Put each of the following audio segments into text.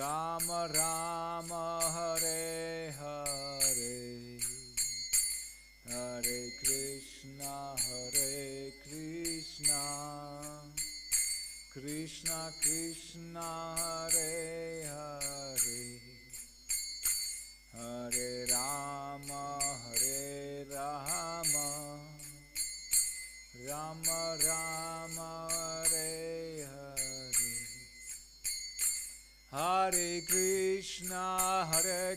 Rama Rama Hare Hare, Hare Krishna Krishna Krishna Hare Hare, Hare Rama Rama Rama Hare Hare, Hare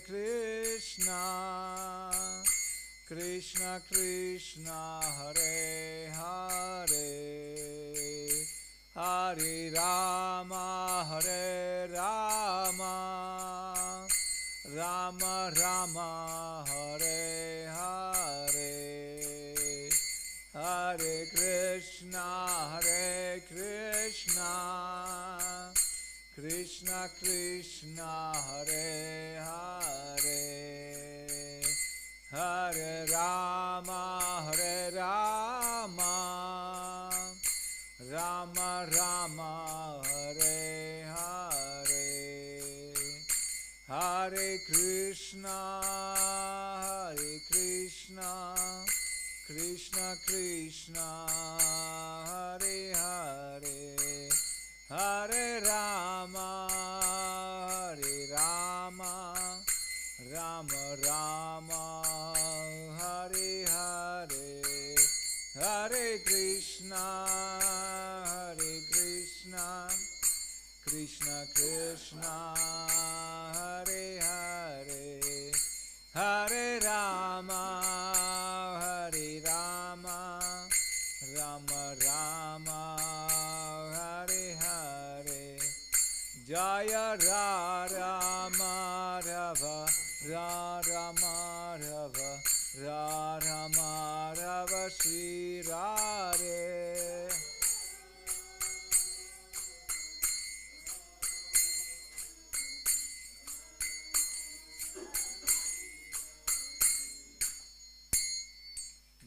Krishna Krishna Krishna Hare Hare, Hare Rama Rama Rama Hare Hare, Hare Krishna Krishna Krishna Hare Hare, Hare Rama Rama Rama Hare Hare, Hare Krishna Krishna Krishna Hare Hare, Hare Rama Rama Rama Hare Hare, Hare Krishna Krishna Krishna Hare Hare, Hare Rama Rama Rama Hare Hare, Jaya Rama Rava Rama Rava Shri Radhe.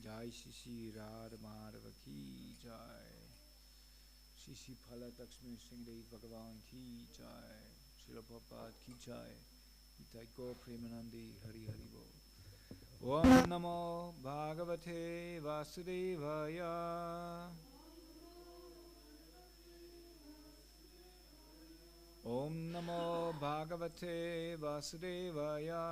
Jai Shri Radha Madhava Ki Jai, Shri Phalat Lakshmi Singh Bhagavan Ki Jai, Srila Prabhupada Ki Jai, Nitai Gaur Premanandi Hari Hari Bol. Om Namo Bhagavate Vasudevaya, Om Namo Bhagavate Vasudevaya,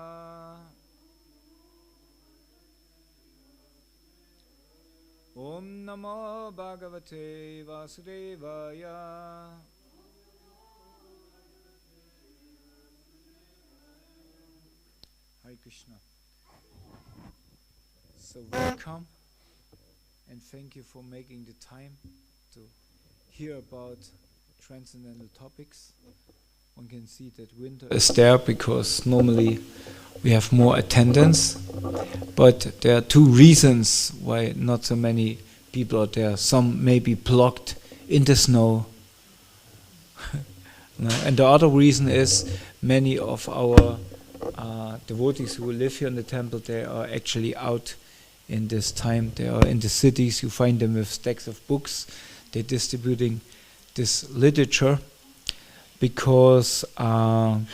Om Namo Bhagavate Vasudevaya. Hare Krishna. So welcome and thank you for making the time to hear about transcendental topics. One can see that winter is there because normally we have more attendance, but there are two reasons why not so many people are there. Some may be blocked in the snow, and the other reason is many of our devotees who live here in the temple, they are actually out in this time. They are in the cities. You find them with stacks of books. They're distributing this literature because our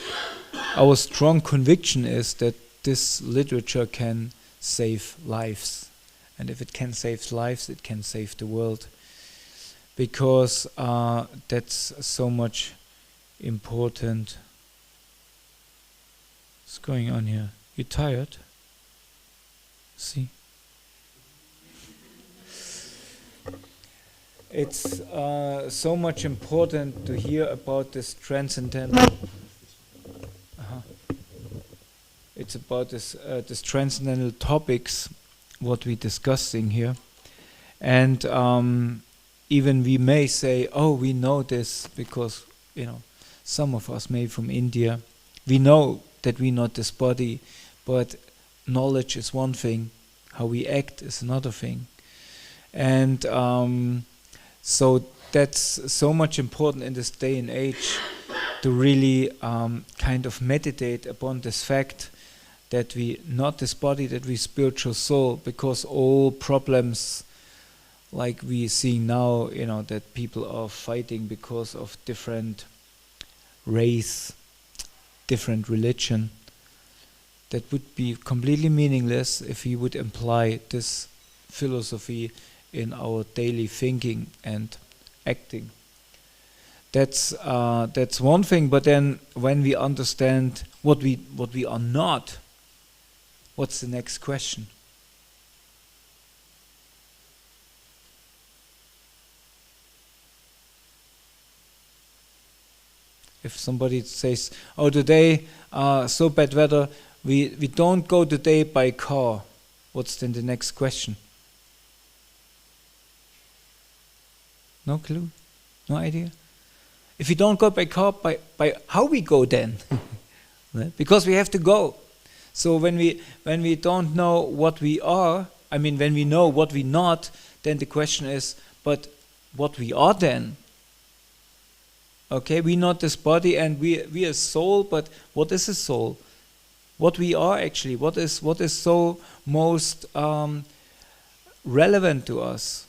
strong conviction is that this literature can save lives. And if it can save lives, it can save the world. Because that's so much important. What's going on here? You tired? See? It's so much important to hear about this transcendental. It's about this transcendental topics, what we're discussing here, and even we may say, "Oh, we know this because some of us may from India. We know that we're not this body, but knowledge is one thing. How we act is another thing, and." So that's so much important in this day and age to really kind of meditate upon this fact that we not this body, that we spiritual soul, because all problems like we see now, that people are fighting because of different race, different religion. That would be completely meaningless if we would apply this philosophy in our daily thinking and acting. That's one thing. But then, when we understand what we are not, what's the next question? If somebody says, "Oh, today so bad weather, we don't go today by car," what's then the next question? No clue? No idea? If we don't go by car, by how we go then? Because we have to go. So when we don't know what we are, when we know what we're not, then the question is, but what we are then? Okay, we're not this body, and we are soul, but what is a soul? What we are actually? What is so most relevant to us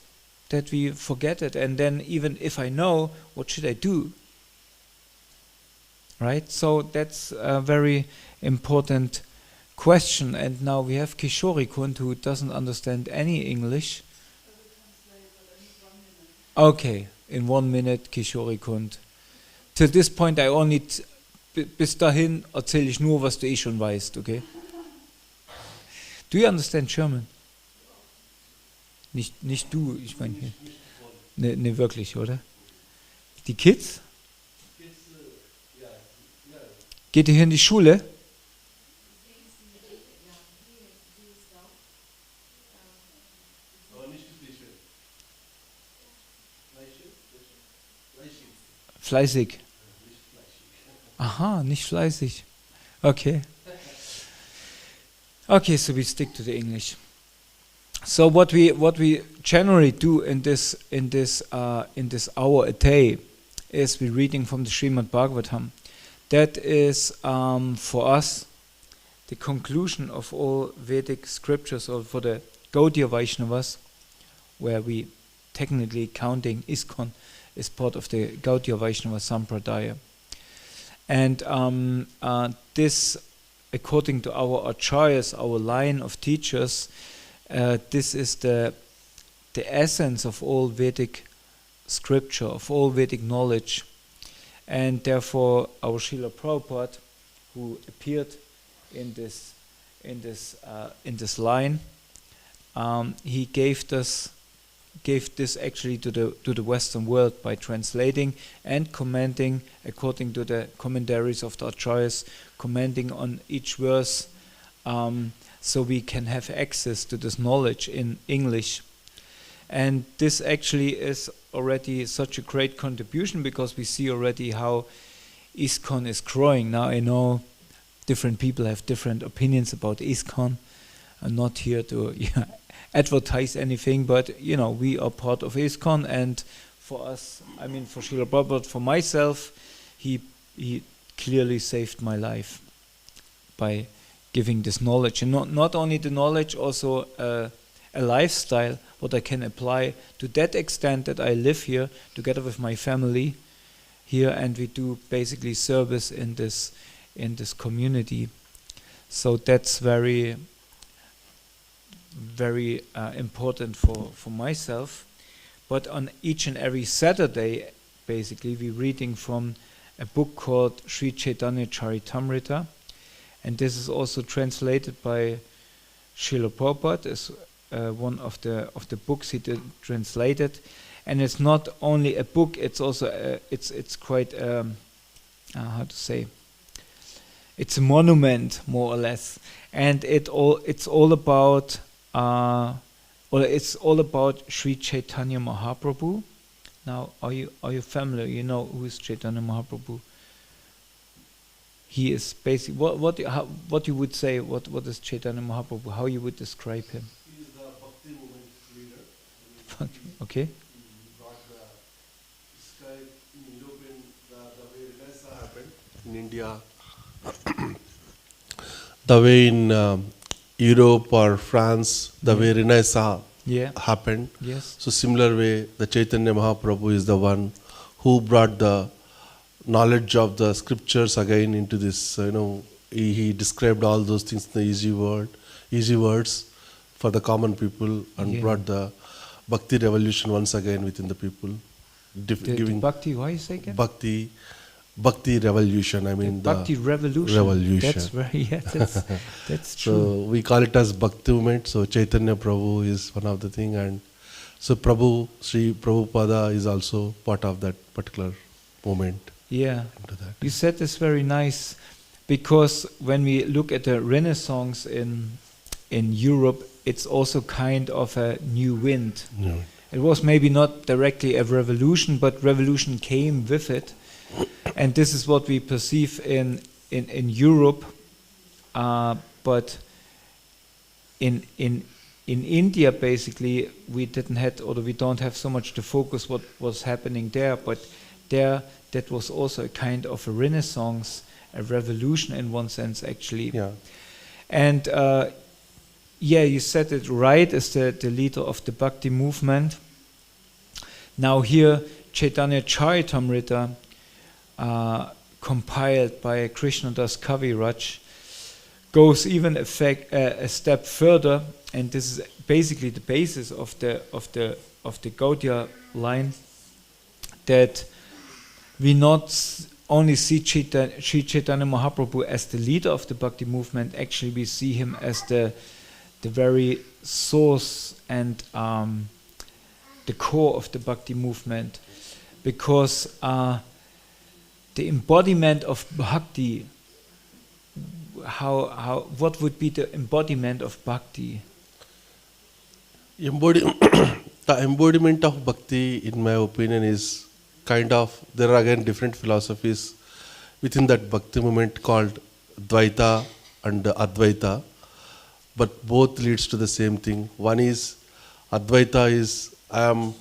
that we forget it? And then, even if I know, what should I do? Right? So that's a very important question. And now we have Kishori Kund, who doesn't understand any English. Okay, in 1 minute, Kishori Kund. Till this point, I only bis dahin erzähle ich nur, was du eh schon weißt, okay? Do you understand German? Nicht du, ich meine hier. Ne, wirklich, oder? Die Kids? Geht ihr hier in die Schule? Fleißig. Aha, nicht fleißig. Okay. Okay, so we stick to the English. So what we generally do in this hour a day is we're reading from the Srimad Bhagavatam. That is for us the conclusion of all Vedic scriptures, or for the Gaudiya Vaishnavas, where we technically counting ISKCON is part of the Gaudiya Vaishnava Sampradaya. And this, according to our acharyas, our line of teachers, this is the essence of all Vedic scripture, of all Vedic knowledge. And therefore, our Srila Prabhupada, who appeared in this line, he gave this actually to the Western world by translating and commenting according to the commentaries of the acharyas, commenting on each verse, so we can have access to this knowledge in English. And this actually is already such a great contribution, because we see already how ISKCON is growing. Now I know different people have different opinions about ISKCON. I'm not here to advertise anything, but we are part of ISKCON, and for us, for Srila Prabhupada, for myself, he clearly saved my life by giving this knowledge, and not only the knowledge, also a lifestyle what I can apply to that extent that I live here together with my family here, and we do basically service in this community. So that's very very important for myself. But on each and every Saturday, basically, we're reading from a book called Sri Caitanya-caritāmṛta, and this is also translated by Srila Prabhupada as one of the books he did translated. And it's not only a book; it's also it's quite how to say. It's a monument, more or less, and it's all about. It's all about Sri Chaitanya Mahaprabhu. Now, are you familiar? You know who is Chaitanya Mahaprabhu? He is basically what you would say. What is Chaitanya Mahaprabhu? How you would describe him? He is the Bhakti movement leader. Okay. He brought described in Europe, the way Renaissance happened in India. The way in Europe or France, the way Renaissance happened. Yes. So similar way, the Chaitanya Mahaprabhu is the one who brought the knowledge of the scriptures again into this. He described all those things in the easy words for the common people, and brought the bhakti revolution once again within the people. The bhakti, why you say again? Bhakti revolution. I mean the bhakti revolution. Revolution. That's very that's true. So we call it as bhakti movement. So Chaitanya Prabhu is one of the thing, and so Prabhu, Sri Prabhupada is also part of that particular movement. Yeah, you said this very nice, because when we look at the Renaissance in Europe, it's also kind of a new wind. Yeah. It was maybe not directly a revolution, but revolution came with it, and this is what we perceive in Europe. But in India, basically, we don't have so much to focus what was happening there. But there, that was also a kind of a renaissance, a revolution in one sense, actually. Yeah. And you said it right, as the leader of the Bhakti movement. Now here, Caitanya-caritāmṛta, compiled by Krishnadas Kaviraj, goes even a step further, and this is basically the basis of the Gaudiya line, that we not only see Sri Chaitanya Mahaprabhu as the leader of the Bhakti movement. Actually, we see him as the very source and the core of the Bhakti movement, because the embodiment of Bhakti, what would be the embodiment of Bhakti? The embodiment of Bhakti, in my opinion, is kind of, there are again different philosophies within that Bhakti movement called Dvaita and Advaita, but both leads to the same thing. One is, Advaita is, I am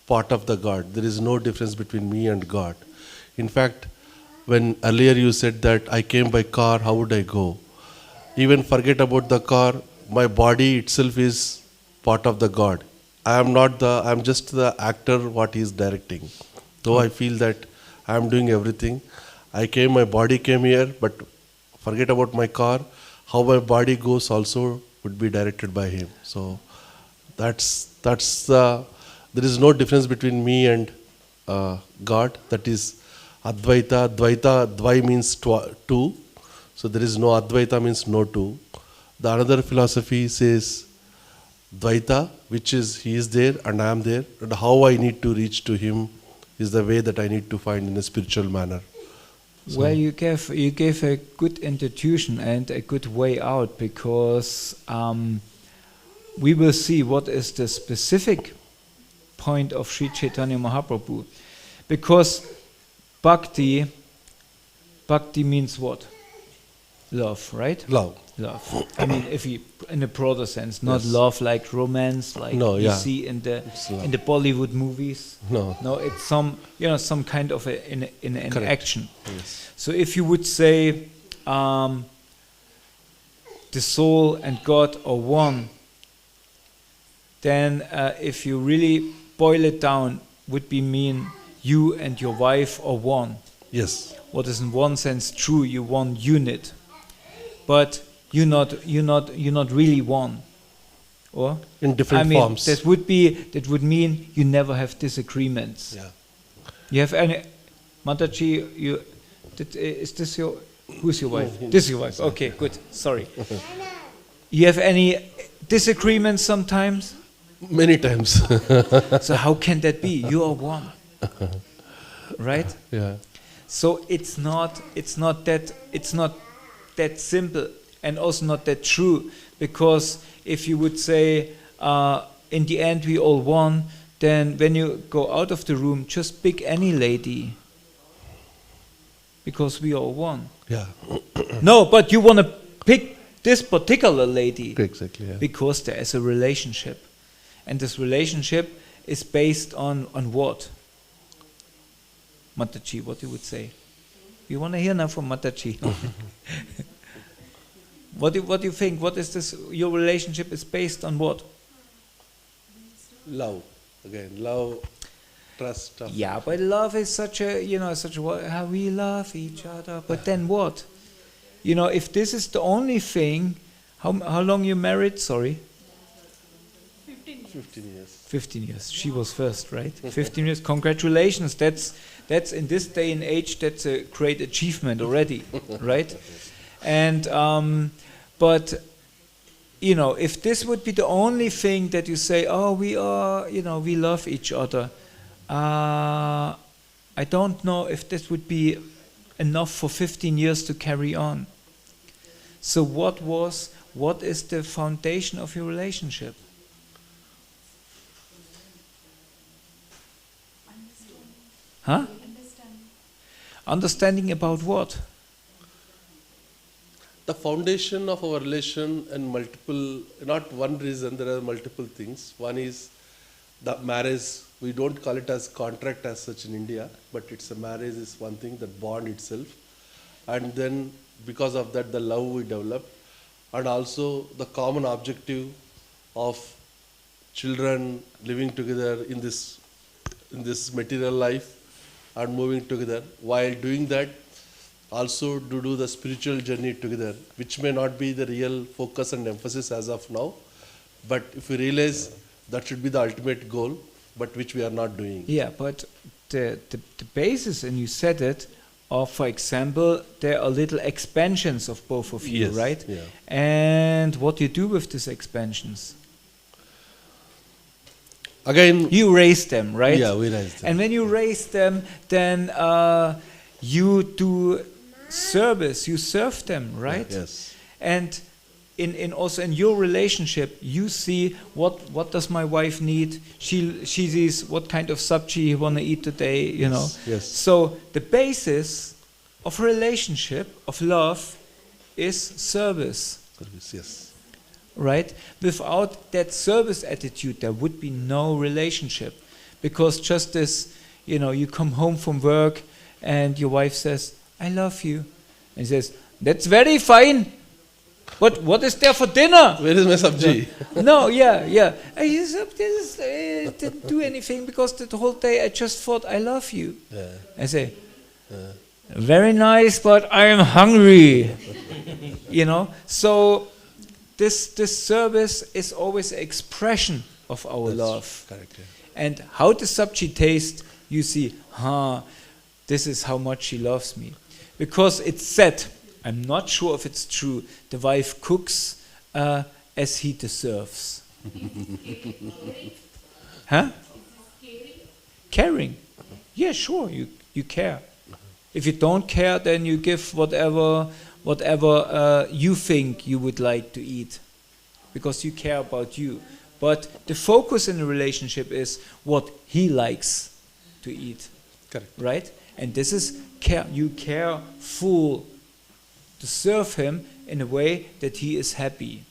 part of the God. There is no difference between me and God. In fact, when earlier you said that I came by car, how would I go? Even forget about the car, my body itself is part of the God. I am just the actor what he is directing. Though I feel that I am doing everything. My body came here, but forget about my car. How my body goes also would be directed by him. So there is no difference between me and God. That is Advaita. Dvai means two. So there is no Advaita means no two. The another philosophy says Dvaita, which is he is there and I am there, and how I need to reach to him is the way that I need to find in a spiritual manner. So well, you gave a good intuition and a good way out, because we will see what is the specific point of Sri Chaitanya Mahaprabhu. Because bhakti means what? Love, right? Love. I mean, if you, in a broader sense, not love like romance, like you see in the Bollywood movies. No, it's some kind of an action. Yes. So if you would say the soul and God are one, then if you really boil it down, would mean you and your wife are one. Yes. What is in one sense true, you one unit, but you're not really one, or in different forms. That would mean you never have disagreements. Yeah. You have any, Mataji? Is this your? Who's your wife? This is your wife. Okay, good. Sorry. You have any disagreements sometimes? Many times. So how can that be? You are one, right? Yeah. So it's not that simple, and also not that true, because if you would say in the end we all one, then when you go out of the room, just pick any lady, because we all one. Yeah. No, but you want to pick this particular lady. Exactly. Yeah. Because there is a relationship, and this relationship is based on what? Mataji, what you would say? You want to hear now from Mataji? What do you think? What is this? Your relationship is based on what? Love. Again, love. Trust. Yeah, but love is such a, how we love each other. But then what? If this is the only thing, how long you married? Sorry. 15 years. 15 years. She was first, right? 15 years. Congratulations. That's in this day and age, that's a great achievement already, right? And but if this would be the only thing that you say, oh, we love each other. I don't know if this would be enough for 15 years to carry on. So what is the foundation of your relationship? Huh? Understanding about what? The foundation of our relation and multiple, not one reason, there are multiple things. One is the marriage. We don't call it as contract as such in India, but it's a marriage is one thing, that bond itself. And then because of that, the love we develop, and also the common objective of children living together in this material life and moving together. While doing that, also to do the spiritual journey together, which may not be the real focus and emphasis as of now, but if we realize that should be the ultimate goal, but which we are not doing. Yeah, but the basis, and you said it, of, for example, there are little expansions of both of you, Yes, right? yeah. And what you do with these expansions? Again, You raise them, right? yeah, we raise them. And when you raise them, then you do service, you serve them, right? Yes. And in also in your relationship, you see what does my wife need? She sees what kind of sabji you want to eat today, Yes. So the basis of relationship, of love, is service. Service, yes. Right? Without that service attitude, there would be no relationship. Because just as, you come home from work and your wife says, I love you. And he says, that's very fine. What is there for dinner? Where is my sabji? No, yeah. I didn't do anything because the whole day I just thought I love you. Yeah. I say, very nice, but I am hungry. So this service is always an expression of our love. Correct. Yeah. And how the sabji tastes, you see, this is how much she loves me. Because it's said, I'm not sure if it's true, the wife cooks as he deserves. Huh? Caring. Yeah, sure, you care. If you don't care, then you give whatever you think you would like to eat, because you care about you. But the focus in the relationship is what he likes to eat. Correct. Right? And this is care. You care full to serve him in a way that he is happy.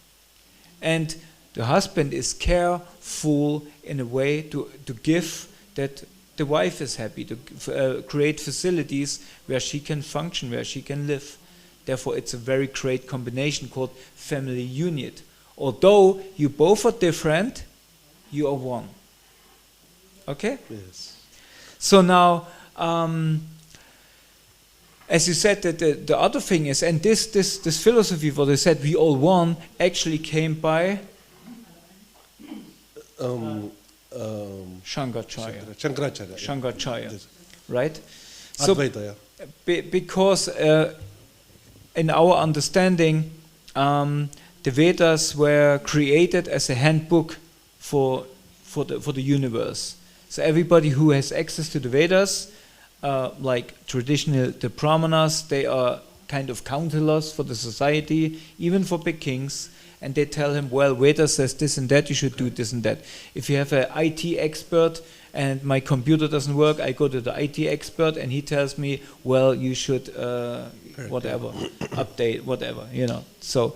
And the husband is careful in a way to give that the wife is happy, to create facilities where she can function, where she can live. Therefore, it's a very great combination called family unit. Although you both are different, you are one. Okay? Yes. So now, as you said, that the other thing is, and this philosophy, what I said, we all one, actually came by Shankaracharya, Yes. right? So, Advaita, yeah. because in our understanding, the Vedas were created as a handbook for the universe. So everybody who has access to the Vedas, like traditional the Brahmanas, they are kind of counselors for the society, even for big kings, and they tell him, well, Veda says this and that, you should do this and that. If you have an IT expert and my computer doesn't work, I go to the IT expert and he tells me, well, you should whatever, update, whatever, So,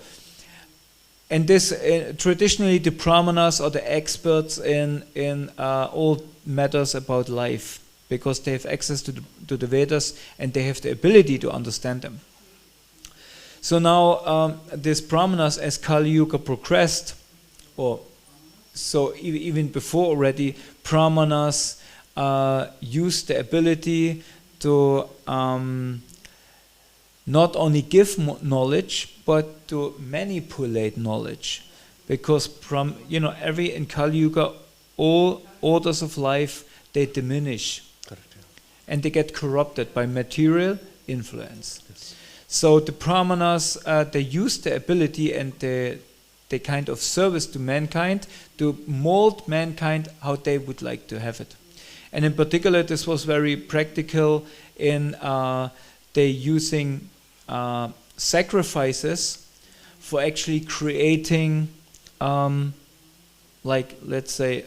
and this traditionally the Brahmanas are the experts in all matters about life, because they have access to the Vedas and they have the ability to understand them. So now these Brahmanas, as Kali Yuga progressed, or so even before already, Brahmanas used the ability to not only give knowledge, but to manipulate knowledge. Because from, every in Kali Yuga, all orders of life, they diminish. Correct. Yeah. And they get corrupted by material influence. Yes. So the Brahmanas, they use the ability and the kind of service to mankind to mold mankind how they would like to have it. And in particular, this was very practical in they using sacrifices for actually creating, like, let's say,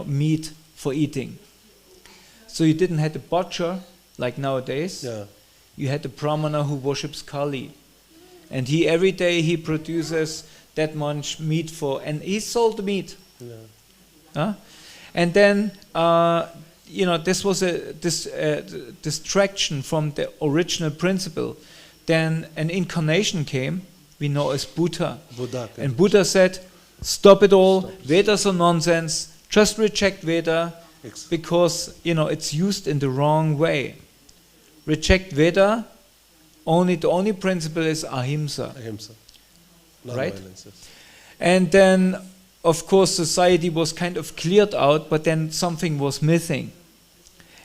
meat for eating. So you didn't have a butcher like nowadays. Yeah. You had a brahmana who worships Kali, and every day he produces that much meat and he sold the meat. Yeah. And then this was a distraction from the original principle. Then an incarnation came, we know as Buddha. And Buddha said, stop it all, Vedas are nonsense, just reject Veda, because it's used in the wrong way. Reject Veda, the only principle is ahimsa. Ahimsa. Right? Non-violence, yes. And then, of course, society was kind of cleared out, but then something was missing.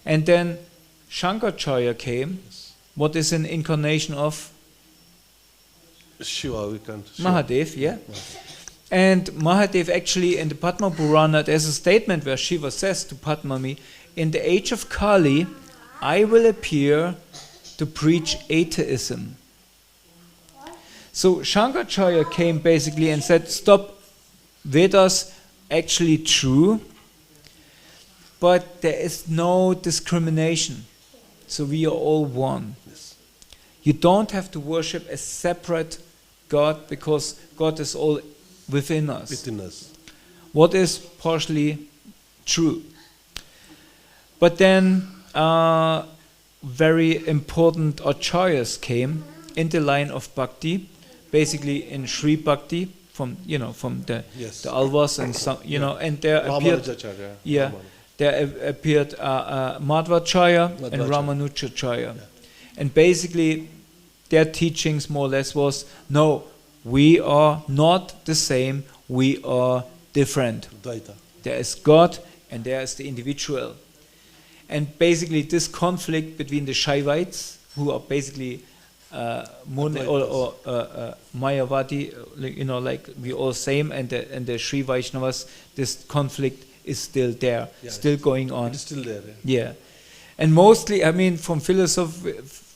And then Shankaracharya came. Yes. What is an incarnation of? Shiva, we can't. Mahadev, yeah. And Mahadev actually in the Padma Purana, there's a statement where Shiva says to Padmami, in the age of Kali, I will appear to preach atheism. So Shankaracharya came basically and said, stop, Vedas actually true, but there is no discrimination. So we are all one. Yes. You don't have to worship a separate God because God is all within us. Within us. What is partially true. But then very important acharyas came in the line of bhakti, basically in Sri Bhakti, from the Alvas and some, and there appeared Madhvacharya and Ramanujacharya. Yeah. And basically their teachings more or less was, no, we are not the same, we are different. Dvaita. There is God and there is the individual. And basically this conflict between the Shaivites, who are basically Mayavadi, like we all same, and the Sri Vaishnavas, this conflict is still there, still going on. It's still there. Yeah. And mostly, from philosophy,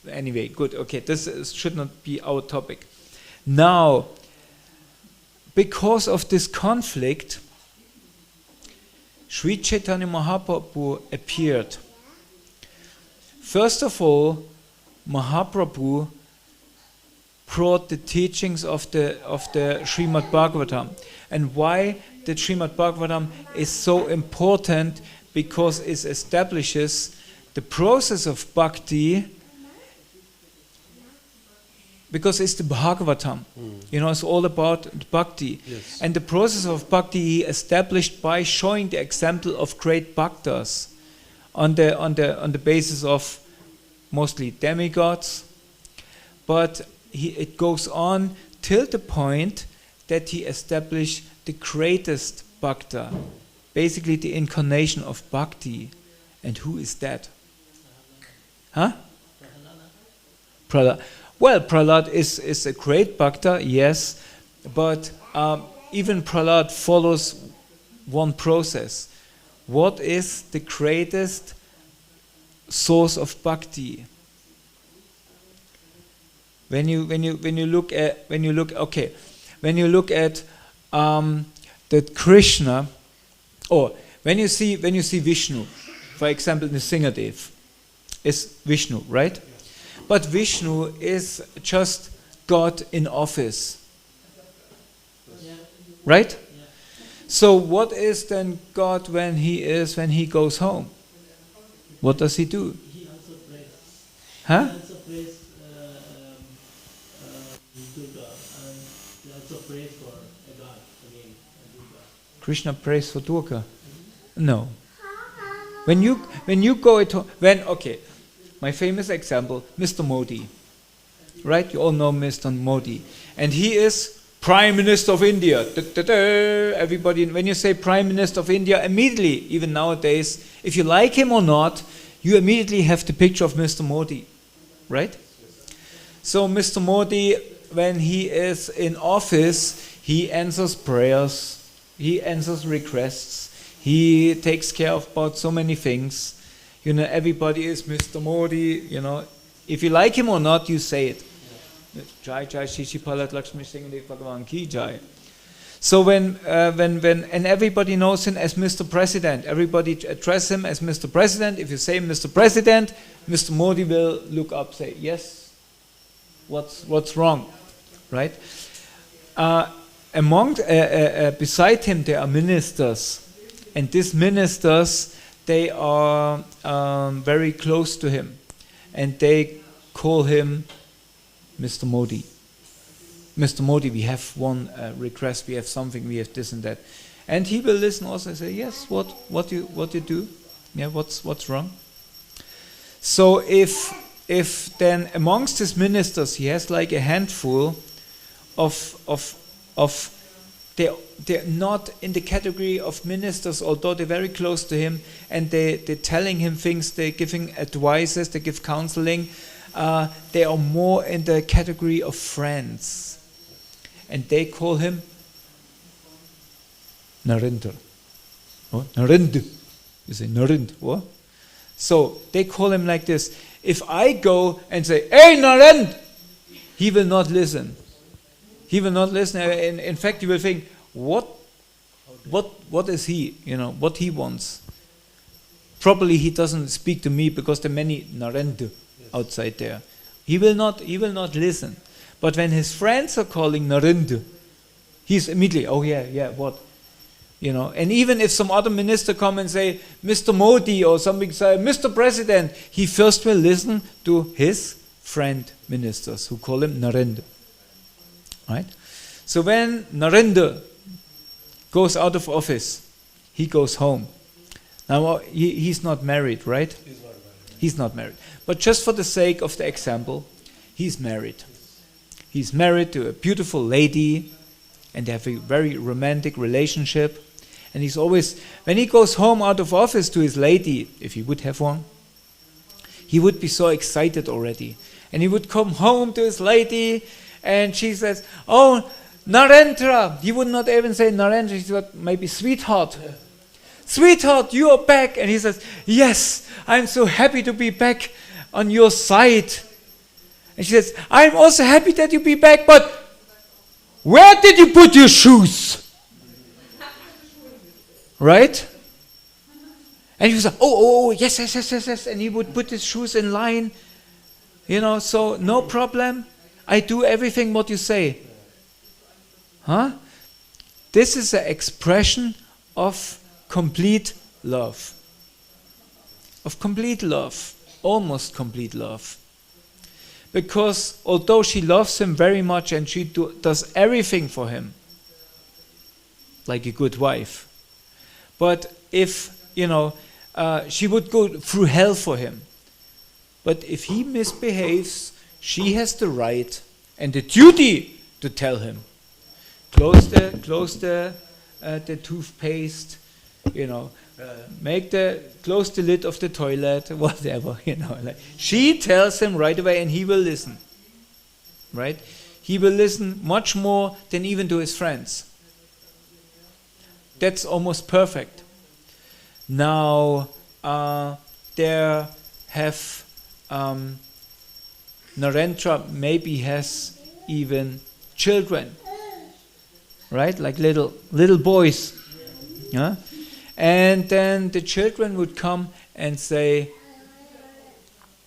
anyway, good, okay, this should not be our topic. Now, because of this conflict, Sri Chaitanya Mahaprabhu appeared. First of all, Mahaprabhu brought the teachings of the Srimad Bhagavatam. And why the Srimad Bhagavatam is so important? Because it establishes the process of bhakti, because it's the Bhagavatam. It's all about bhakti. Yes. And the process of bhakti he established by showing the example of great bhaktas on the basis of mostly demigods. But it goes on till the point that he established the greatest bhakta, basically the incarnation of bhakti. And who is that? Huh? Prahlad. Well, Prahlad is a great bhakta, yes, but even Prahlad follows one process. What is the greatest source of bhakti? When you look at that Krishna, or when you see Vishnu, for example, Nrsingadev is Vishnu, right? But Vishnu is just God in office, right? So what is then God when he goes home? What does he do? He also prays. Huh? He also prays Durga, and he also prays for a god again, Durga. Krishna prays for Durga? No. When you go at home, okay, my famous example, Mr. Modi, right? You all know Mr. Modi, and he is Prime Minister of India. Everybody, when you say Prime Minister of India, immediately, even nowadays, if you like him or not, you immediately have the picture of Mr. Modi, right? So Mr. Modi, when he is in office, he answers prayers, he answers requests, he takes care of about so many things. You know, everybody is Mr. Modi, you know. If you like him or not, you say it. Jai Jai Shishi Palat Lakshmi Singh Bhagavan Ki Jai. So when and everybody knows him as Mr. President, everybody address him as Mr. President. If you say Mr. President, Mr. Modi will look up, say, yes, what's wrong, right? Beside him there are ministers, and these ministers, they are very close to him, and they call him Mr. Modi. Mr. Modi, we have one request, we have something, we have this and that. And he will listen also and say, yes, what you do? Yeah, what's wrong? So if then amongst his ministers he has like a handful of they're not in the category of ministers, although they're very close to him, and they're telling him things, they're giving advices, they give counseling, they are more in the category of friends. And they call him Narendra. Oh, Narendra. You say Narendra. What? So they call him like this. If I go and say, hey Narendra, he will not listen. He will not listen. In fact, he will think, what is he? You know, what he wants. Probably he doesn't speak to me because there are many Narendra outside there. He will not listen. But when his friends are calling Narendra, he's immediately, oh yeah, what? You know, and even if some other minister come and say, Mr. Modi or something, say, Mr. President, he first will listen to his friend ministers who call him Narendra. Right? So when Narendra goes out of office, he goes home. Now he's not married, right? He's not married. But just for the sake of the example, he's married. He's married to a beautiful lady, and they have a very romantic relationship. And he's always, when he goes home out of office to his lady, if he would have one, he would be so excited already. And he would come home to his lady, and she says, oh, Narendra. He would not even say Narendra, he said maybe sweetheart. Yeah. Sweetheart, you are back. And he says, yes, I'm so happy to be back on your side. And she says, I'm also happy that you be back, but where did you put your shoes? Right? And he was like, oh, yes. And he would put his shoes in line. You know, so no problem. I do everything what you say. Huh? This is an expression of complete love. Of complete love. Almost complete love. Because although she loves him very much and she does everything for him, like a good wife, but if, she would go through hell for him. But if he misbehaves, she has the right and the duty to tell him, close the toothpaste, close the lid of the toilet, whatever, like she tells him right away, and he will listen. Right? He will listen much more than even to his friends. That's almost perfect. Now, there have Narendra maybe has even children, right? Like little boys. Yeah? And then the children would come and say,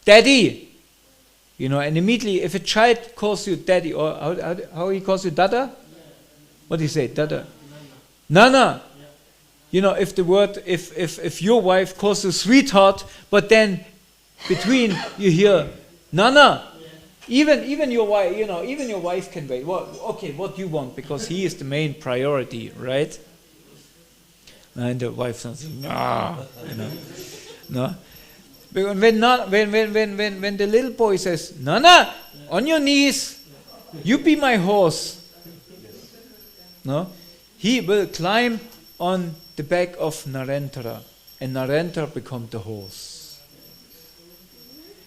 Daddy! And immediately if a child calls you Daddy, or how he calls you Dada? What do you say? Dada? Nana! If your wife calls you sweetheart, but then between you hear Nana, even your wife, even your wife can wait. Well, okay, what do you want? Because he is the main priority, right? And the wife says, nah, No? Because when the little boy says, Nana, on your knees, you be my horse. No? He will climb on the back of Narendra, and Narendra become the horse.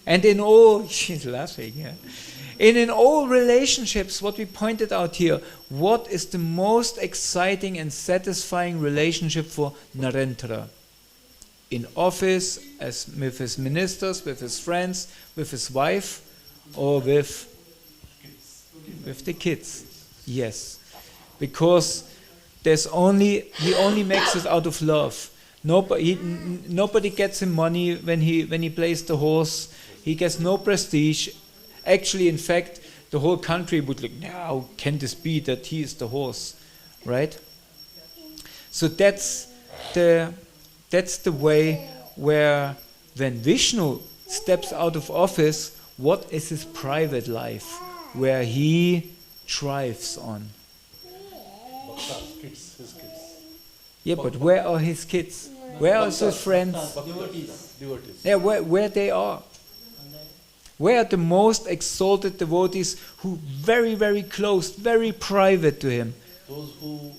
And in all, she's laughing, yeah. And in all relationships, what we pointed out here, what is the most exciting and satisfying relationship for Narendra? In office, as with his ministers, with his friends, with his wife, or with the kids. Yes. Because he only makes it out of love. Nobody gets him money when he plays the horse. He gets no prestige. Actually, in fact, the whole country would look, how can this be that he is the horse, right? So that's the way where when Vishnu steps out of office, what is his private life, where he thrives on? His kids. Yeah, but where are his kids? Where are his friends? Devotees. Yeah, where they are. Where are the most exalted devotees who very, very close, very private to him? Those who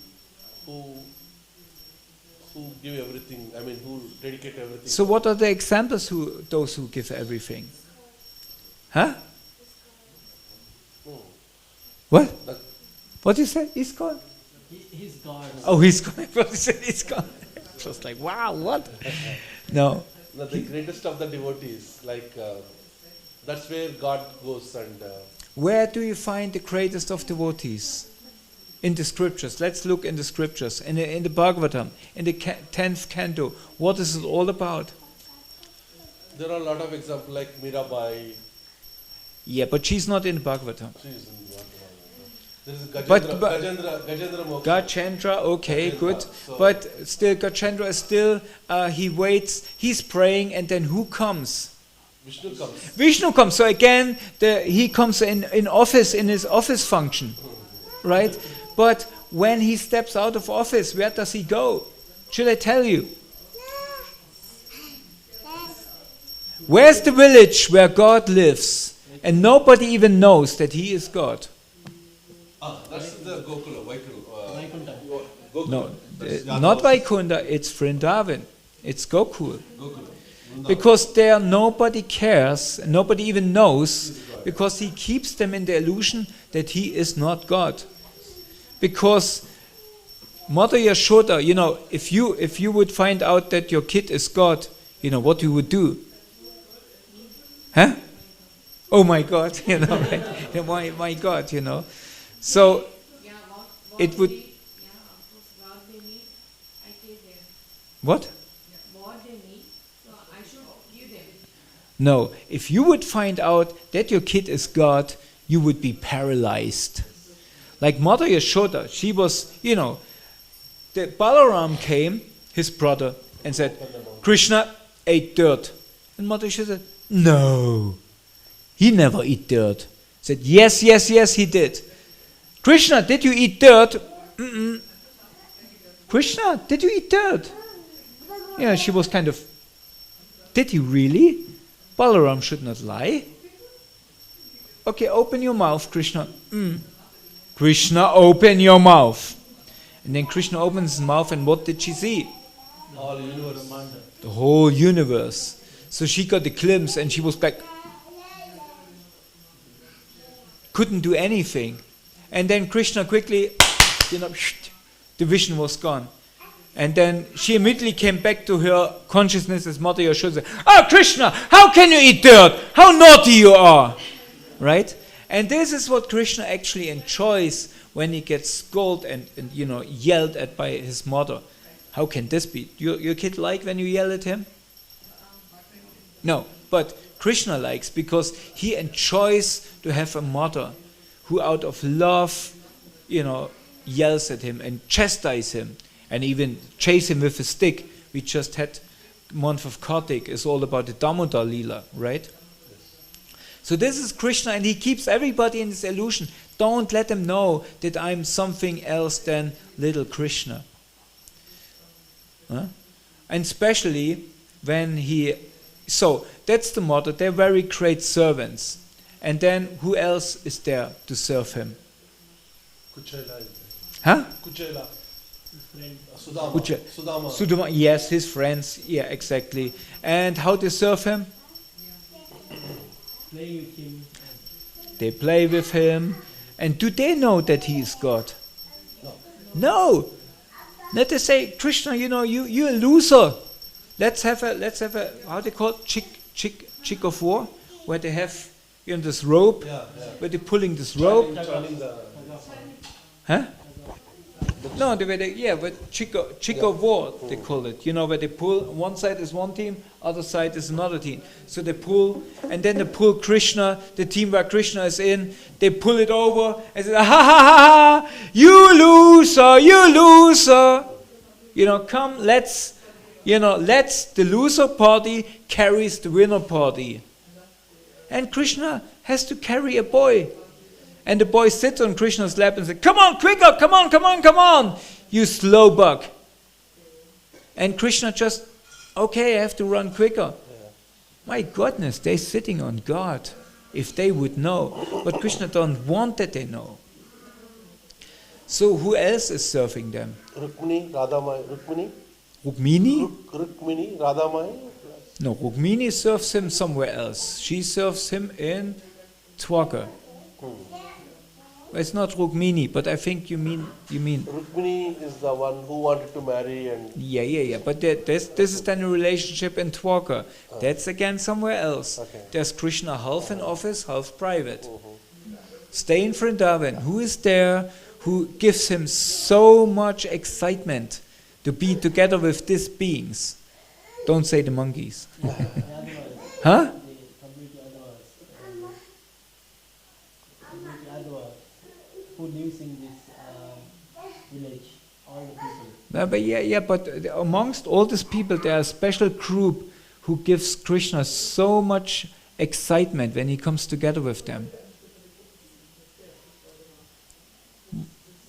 give everything, who dedicate everything. So what are the examples those who give everything? Huh? No. What? What did you say? He's gone? He's God. Oh, he's gone. He's gone. It was like, wow, what? No. The greatest of the devotees, that's where God goes and... Where do you find the greatest of devotees? In the scriptures. Let's look in the scriptures. In the Bhagavatam, in the 10th canto. What is it all about? There are a lot of examples like Mirabai. Yeah, but she's not in the Bhagavatam. She is in the There is Gajendra Moksha. Gajendra, okay, Gajendra, good. so- But still, Gajendra is still, he waits, he's praying, and then who comes? Vishnu comes. Vishnu comes. So again, he comes in office, in his office function, right? But when he steps out of office, where does he go? Should I tell you? Where's the village where God lives? And nobody even knows that he is God. That's the Gokula, Vaikuntha. Gokula. No, That's not Yadavas. Vaikunda, it's Vrindavan. It's Gokul. Gokula. Because there nobody cares, nobody even knows, because he keeps them in the illusion that he is not God. Because Mother Yashoda, if you would find out that your kid is God, what you would do? Huh? Oh my God, right? My God, So it would. What? No, if you would find out that your kid is God, you would be paralyzed. Like Mother Yashoda, she was, the Balaram came, his brother, and said, Krishna ate dirt. And Mother Yashoda said, no, he never ate dirt. Said, yes, he did. Krishna, did you eat dirt? Mm-mm. Krishna, did you eat dirt? Yeah, she was kind of, did he really? Balaram should not lie. Okay, open your mouth, Krishna. Krishna, open your mouth. And then Krishna opens his mouth, and what did she see? All universe. The whole universe. So she got a glimpse, and she was back. Couldn't do anything. And then Krishna quickly, the vision was gone. And then she immediately came back to her consciousness as Mother Yashoda. Oh, Krishna, how can you eat dirt? How naughty you are! Right? And this is what Krishna actually enjoys when he gets scolded and yelled at by his mother. How can this be? Your kid like when you yell at him? No, but Krishna likes because he enjoys to have a mother who out of love, yells at him and chastises him. And even chase him with a stick. We just had month of Kartik is all about the Madhya-līlā, right? Yes. So this is Krishna, and he keeps everybody in this illusion. Don't let them know that I'm something else than little Krishna. Huh? And especially when he, so that's the motto, they're very great servants. And then who else is there to serve him? Kuchela is Huh? there. Kuchela. His friend Sudama. Kuche- Sudama. Sudama, yes, his friends, yeah, exactly. And how they serve him? playing with him. They play with him. And do they know that he is God? No. Not to say, Krishna, you're a loser. Let's have a how they call it, chick of war, where they have this rope, where they're pulling this rope. Turning the Huh? No, but chick of war, they call it. Where they pull, one side is one team, other side is another team. So they pull, and then they pull Krishna, the team where Krishna is in, they pull it over, and say, ha ha ha ha, you loser. Come, let's the loser party carries the winner party. And Krishna has to carry a boy. And the boy sits on Krishna's lap and says, come on, quicker, come on, you slow buck. And Krishna just, okay, I have to run quicker. My goodness, they're sitting on God, if they would know. But Krishna don't want that they know. So who else is serving them? Rukmini, Radhamai. Rukmini? Rukmini, Radhamai. No, Rukmini serves him somewhere else. She serves him in Dwarka. It's not Rukmini, but I think you mean. Rukmini is the one who wanted to marry and. Yeah. But this is then a relationship in Dwarka. That's again somewhere else. Okay. There's Krishna half in office, half private. Stay in Vrindavan. Who is there? Who gives him so much excitement to be together with these beings? Don't say the monkeys. Huh? Who lives in this village, all the people. But amongst all these people, there are a special group who gives Krishna so much excitement when he comes together with them.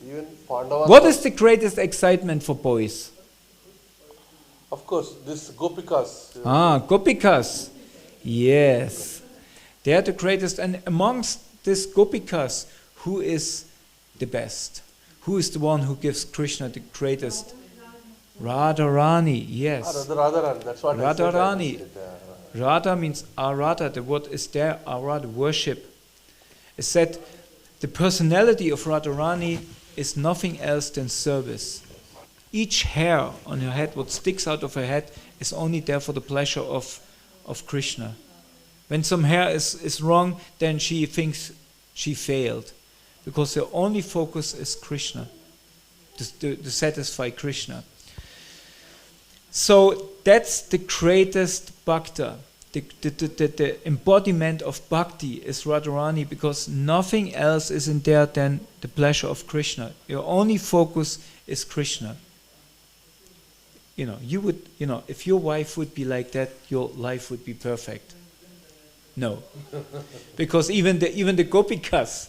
Even Pandavas. What is the greatest excitement for boys? Of course, this Gopikas. Gopikas. Yes. They are the greatest. And amongst these Gopikas, who is the best? Who is the one who gives Krishna the greatest? Radharani, yes. Radharani, that's what Radharani. I said. Radha means Arada, the word is there, Arada, worship. It said the personality of Radharani is nothing else than service. Each hair on her head, what sticks out of her head, is only there for the pleasure of Krishna. When some hair is wrong, then she thinks she failed. Because her only focus is Krishna, to satisfy Krishna. So that's the greatest bhakta. The embodiment of bhakti is Radharani, because nothing else is in there than the pleasure of Krishna. Your only focus is Krishna. If your wife would be like that, your life would be perfect. No, because even the Gopikas,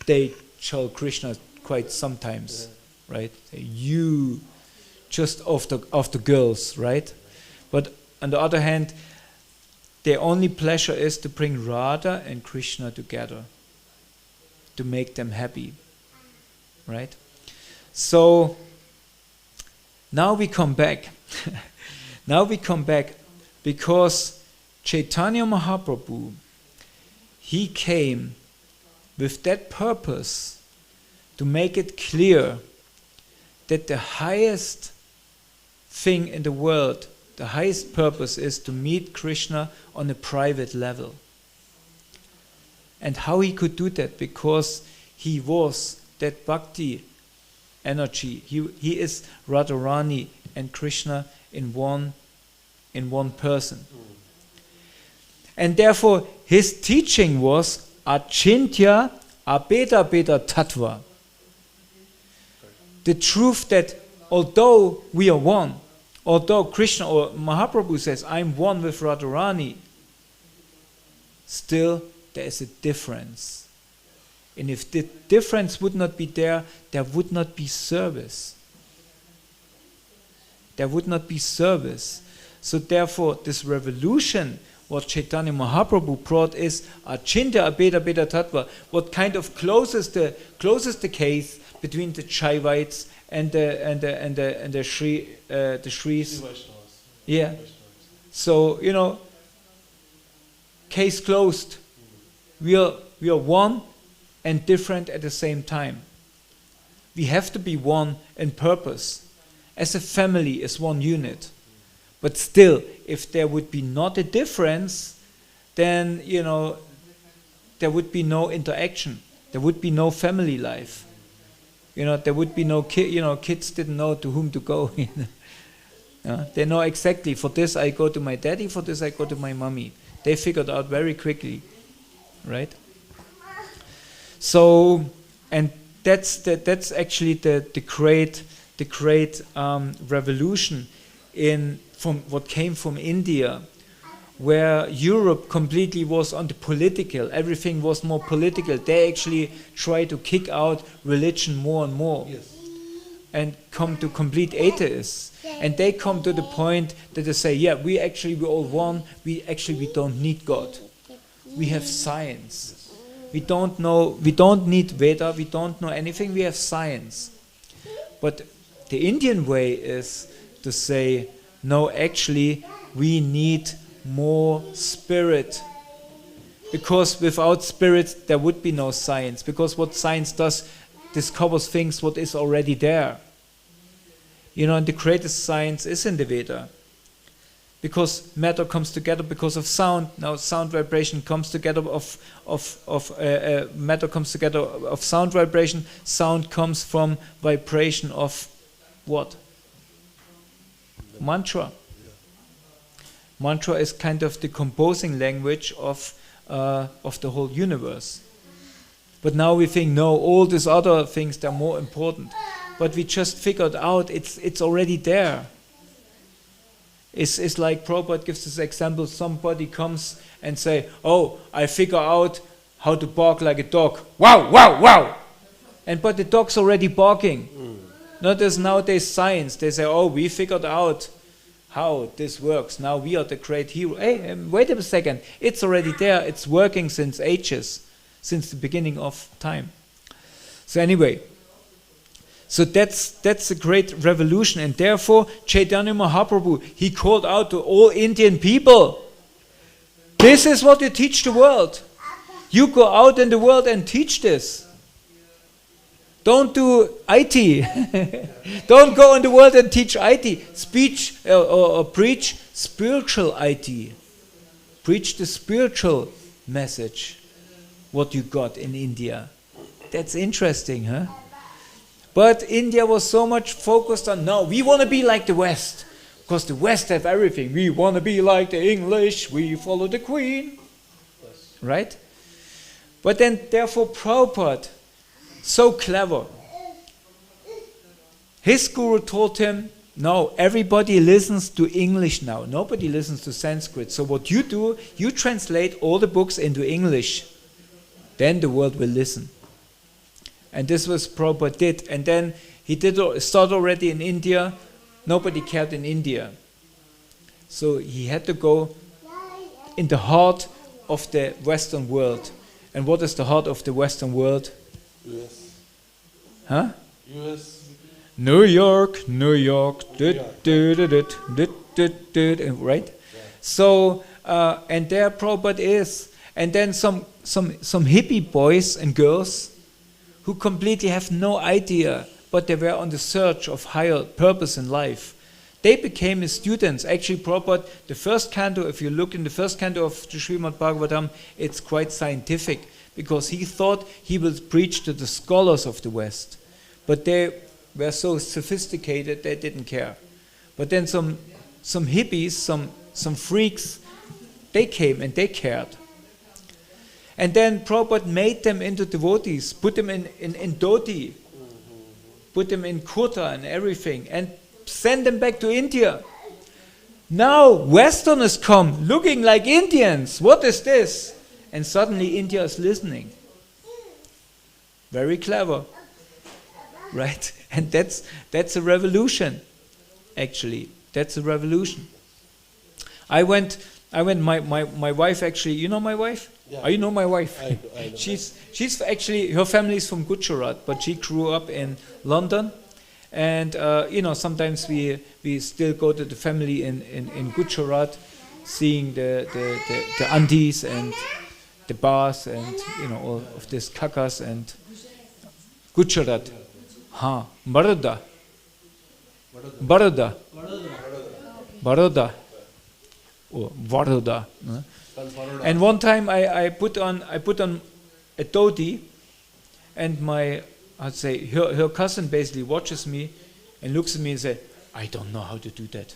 they show Krishna quite sometimes, right? You, just of the girls, right? But on the other hand, their only pleasure is to bring Radha and Krishna together, to make them happy, right? So now we come back. Because Chaitanya Mahaprabhu, he came with that purpose to make it clear that the highest thing in the world, the highest purpose is to meet Krishna on a private level. And how he could do that? Because he was that bhakti energy. He is Radharani and Krishna in one person. And therefore his teaching was Achintya Abheda Bheda Tattva. The truth that although we are one, although Krishna or Mahaprabhu says, I'm one with Radharani, still there is a difference. And if the difference would not be there, there would not be service. There would not be service. So therefore, this revolution, what Chaitanya Mahaprabhu brought is Achintya Abheda Bheda Tattva, what kind of closes the case between the Shaivites and the Shris. Yeah. So, case closed. We are one and different at the same time. We have to be one in purpose. As a family, as one unit. But still, if there would be not a difference, then, there would be no interaction. There would be no family life. There would be no kids didn't know to whom to go. They know exactly, for this I go to my daddy, for this I go to my mommy. They figured out very quickly, right? So, and that's actually the great revolution from what came from India, where Europe completely was on the political. Everything was more political. They actually try to kick out religion more and more, and come to complete atheists. And they come to the point that they say, yeah, we all one. We don't need God. We have science. We don't need Veda. We don't know anything. We have science. But the Indian way is to say, no, actually, we need more spirit. Because without spirit, there would be no science. Because what science does, discovers things what is already there. And the greatest science is in the Veda. Because matter comes together because of sound. Now sound vibration comes together matter comes together of sound vibration. Sound comes from vibration of what? Mantra. Mantra is kind of the composing language of the whole universe. But now we think, no, all these other things, they're more important. But we just figured out it's already there. It's like Prabhupada gives this example, somebody comes and say, oh, I figure out how to bark like a dog. Wow, wow, wow! But the dog's already barking. No, there's nowadays science. They say, oh, we figured out how this works. Now we are the great hero. Hey, wait a second. It's already there. It's working since ages, since the beginning of time. So anyway, so that's a great revolution. And therefore, Chaitanya Mahaprabhu, he called out to all Indian people, this is what you teach the world. You go out in the world and teach this. Don't do IT. Don't go in the world and teach IT. Speech or preach spiritual IT. Preach the spiritual message. What you got in India. That's interesting, huh? But India was so much focused on, no, we want to be like the West. Because the West have everything. We want to be like the English. We follow the Queen. Right? But then, therefore, Prabhupada, so clever. His guru told him, no, everybody listens to English now. Nobody listens to Sanskrit. So what you do, you translate all the books into English. Then the world will listen. And this was Prabhupada did. And then he start already in India. Nobody cared in India. So he had to go in the heart of the Western world. And what is the heart of the Western world? US. Huh? US. New York. Right? So, and there Prabhupada is. And then some hippie boys and girls who completely have no idea, but they were on the search of higher purpose in life. They became his students. Actually, Prabhupada, the first canto, if you look in the first canto of the Srimad Bhagavatam, it's quite scientific, because he thought he would preach to the scholars of the West. But they were so sophisticated, they didn't care. But then some hippies, some freaks, they came and they cared. And then Prabhupada made them into devotees, put them in dhoti, put them in kurta and everything, and send them back to India. Now Westerners come looking like Indians. What is this? And suddenly India is listening. Very clever. Right? And that's a revolution, actually. That's a revolution. I went. My wife actually. You know my wife? Yeah. Oh, you know my wife. I know. She's actually, her family is from Gujarat, but she grew up in London, and sometimes we still go to the family in Gujarat, seeing the aunties and the bars and all of these kakas and Gujarat. Baroda. Or Vadodara. And one time I put on a dhoti, and her cousin basically watches me and looks at me and says, I don't know how to do that.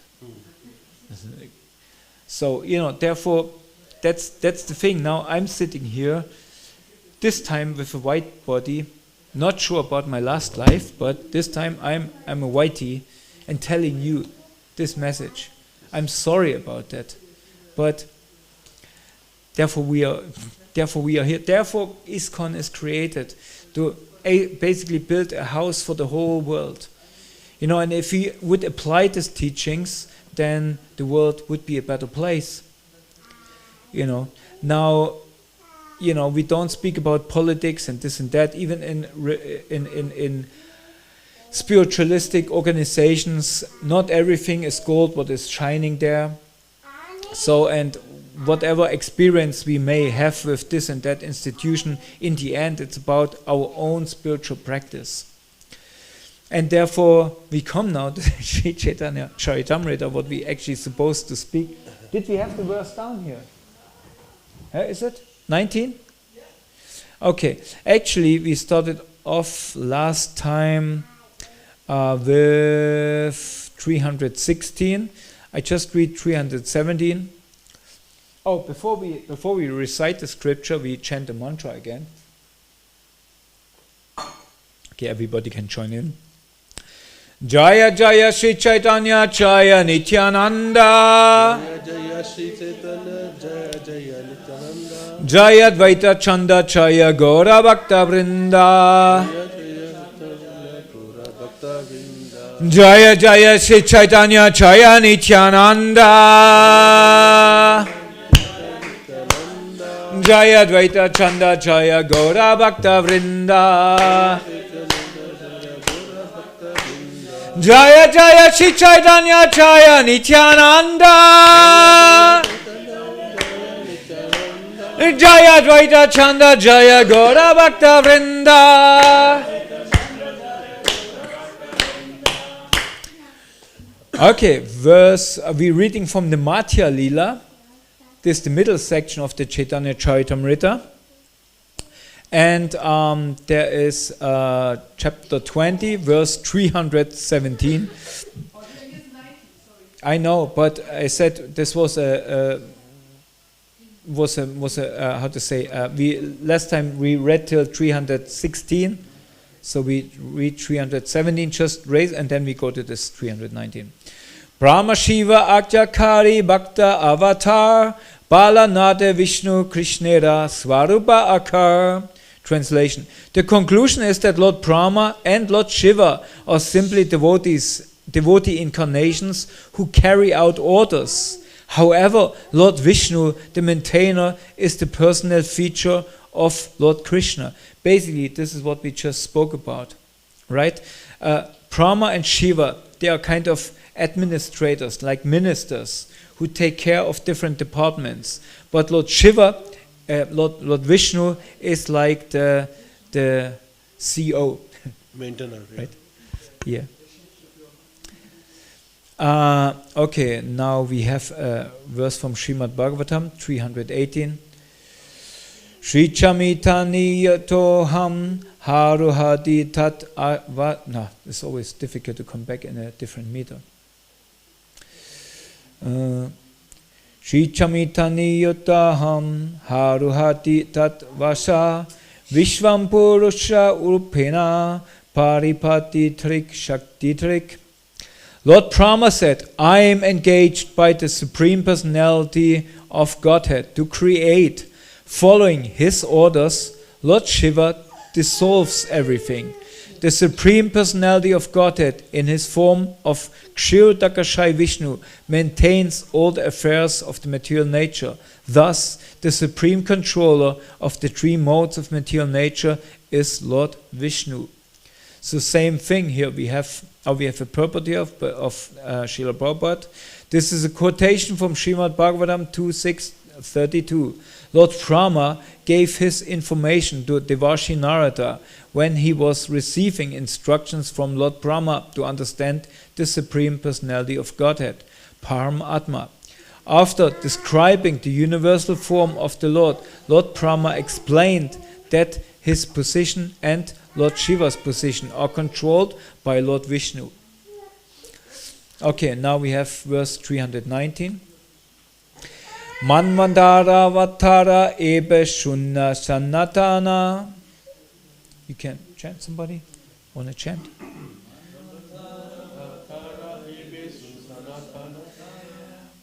So therefore that's the thing. Now I'm sitting here, this time with a white body, not sure about my last life, but this time I'm a whitey and telling you this message. I'm sorry about that, but therefore we are here. Therefore ISKCON is created to basically build a house for the whole world. And if we would apply these teachings, then the world would be a better place. Now, we don't speak about politics and this and that. Even in spiritualistic organizations, not everything is gold what is shining there. So, and whatever experience we may have with this and that institution, in the end it's about our own spiritual practice. And therefore we come now to Sri Caitanya-caritāmṛta, what we actually supposed to speak. Did we have the verse down here? Is it 19? Okay, actually we started off last time with 316. I just read 317. Oh, before we recite the scripture, we chant the mantra again. Okay, everybody can join in. Jaya Jaya Sri Caitanya Jaya Nityananda. Jaya Jaya Sri Chaitanya Jaya Jaya Nityananda. Jaya Dvaita Chanda Jaya Gaura Bhakta Vrinda. Jaya Jaya Sri Caitanya Jaya Nityananda. Jaya Dvaita Chanda Jaya Gaura Bhakta Vrinda. Jaya Jaya Sri Caitanya Jaya Nityananda. Jaya Dvaita Chanda Jaya Gaura Bhakta Vrinda. Okay, verse, we're reading from the Madhya-līlā. This is the middle section of the Caitanya-caritāmṛta. And there is chapter 20, verse 317. I know, but I said this was how to say, last time we read till 316, so we read 317, just raise, and then we go to this 319. Brahma Shiva Akya-kari Bhakta Avatar Balanade Vishnu Krishnera Swarupa Akar. Translation. The conclusion is that Lord Brahma and Lord Shiva are simply devotee incarnations who carry out orders. However, Lord Vishnu, the maintainer, is the personal feature of Lord Krishna. Basically, this is what we just spoke about, right? Brahma and Shiva, they are kind of administrators, like ministers, who take care of different departments. But Lord Shiva, Lord Vishnu is like the CEO. Maintainer, right? Yeah. Okay, now we have a verse from Srimad Bhagavatam, 318. Shri Chamitani-yatoham haruhadi tat no, it's always difficult to come back in a different meter. Shri Chamitani-yataham haruhati tat vasa vishvam purusha urupena paripati trik shakti trik. Lord Brahma said, I am engaged by the Supreme Personality of Godhead to create. Following his orders, Lord Shiva dissolves everything. the Supreme Personality of Godhead, in his form of Kshirodakashayi Vishnu, maintains all the affairs of the material nature. Thus, the supreme controller of the three modes of material nature is Lord Vishnu. So same thing here. We have a property of Srila Prabhupada. This is a quotation from Srimad Bhagavatam 2.6.32. Lord Brahma gave his information to Devarshi Narada when he was receiving instructions from Lord Brahma to understand the Supreme Personality of Godhead, Paramatma. After describing the universal form of the Lord, Lord Brahma explained that his position and Lord Shiva's position are controlled by Lord Vishnu. Okay, now we have verse 319. Manvantara vatara ebe shunna sanatana. You can chant, somebody? Want to chant?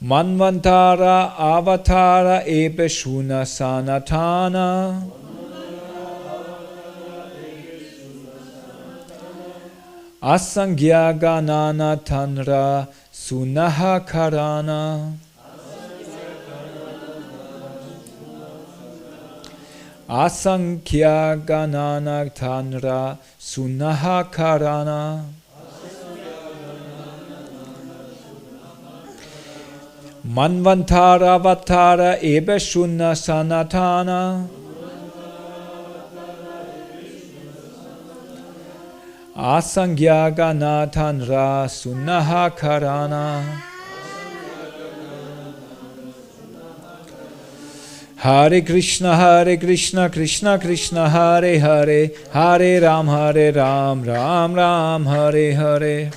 Manvantara avatara ebe shunna sanatana. Asangya ganana tanra sunaha karana. Asankhya ganana tanra sunaha karana. Manvantara vatara ebe shunna sanatana. Asangya ganatanra sunaha karana. Hare Krishna, Krishna Krishna, Hare Hare, Hare Ram, Ram Ram, Hare Hare.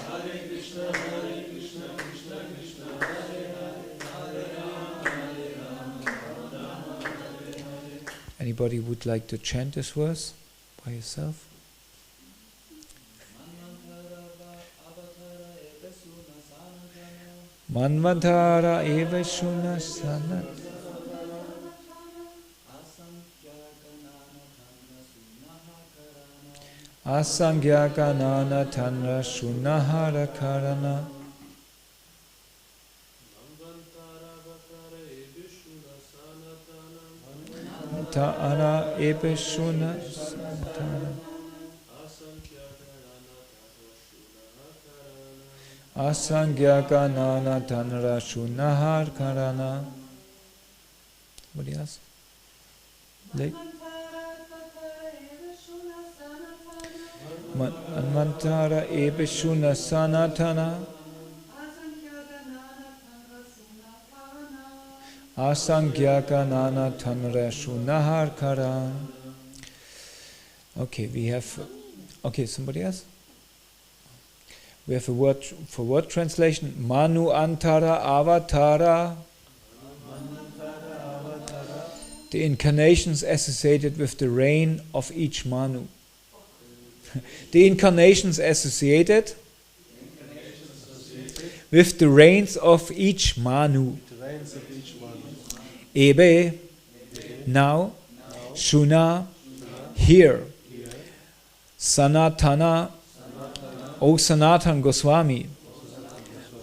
Anybody would like to chant this verse by yourself? Manvantara eva shuna sanat. Asangya ganana tanra shunahara karana. Ta'ana eva shuna sanatana. Asangya ganana tanra shunahar karana. What else? Manvantara ebe shuna sanatana. Asangya ganana tanra shunahar karana. Okay, we have. Okay, somebody else? We have a word for word translation. Manu Antara Avatara. The incarnations associated with the reign of each Manu. The incarnations associated with the reigns of each Manu. Ebe, now. Shuna, here. Sanatana, O Sanatan Goswami.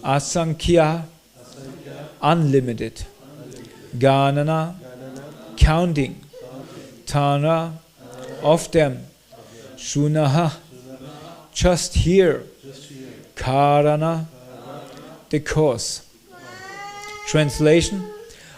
Asankhya, unlimited. Ganana, counting. Tana, of them. Shunaha, just here. Karana, the cause. Translation: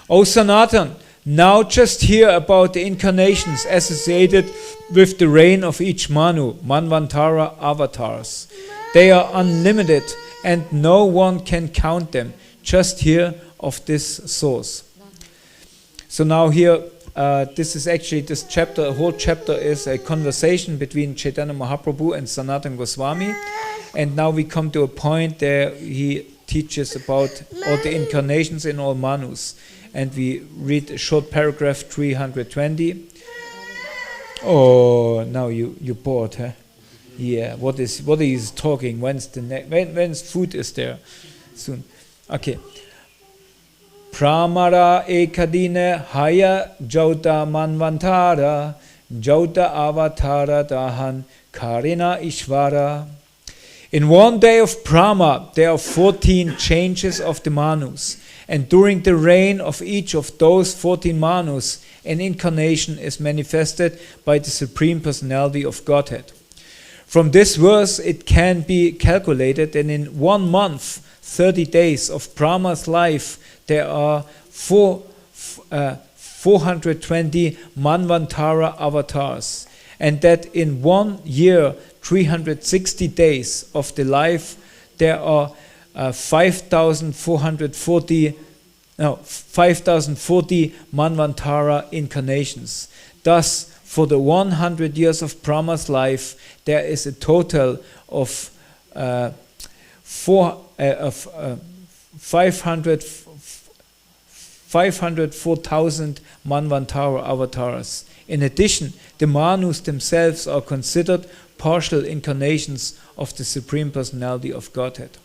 O Sanatan, now just hear about the incarnations associated with the reign of each Manu, Manvantara avatars. They are unlimited and no one can count them. Just hear of this source. So now here, this chapter, a whole chapter is a conversation between Chaitanya Mahaprabhu and Sanatana Goswami. And now we come to a point there he teaches about all the incarnations in all Manus. And we read a short paragraph 320. Oh, now you're bored, huh? Yeah, what are you talking? When's food is there? Soon. Okay. Pramara ekadine haya jauta manvantara jauta avatara dahan Karina Ishvara. In one day of Brahma, there are 14 changes of the Manus. And during the reign of each of those 14 Manus, an incarnation is manifested by the Supreme Personality of Godhead. From this verse, it can be calculated that in 1 month, 30 days of Brahma's life, there are 420 Manvantara avatars. And that in 1 year, 360 days of the life, there are 5,040 Manvantara incarnations. Thus, for the 100 years of Brahma's life, there is a total of 504,000 Manvantara avatars. In addition, the Manus themselves are considered partial incarnations of the Supreme Personality of Godhead.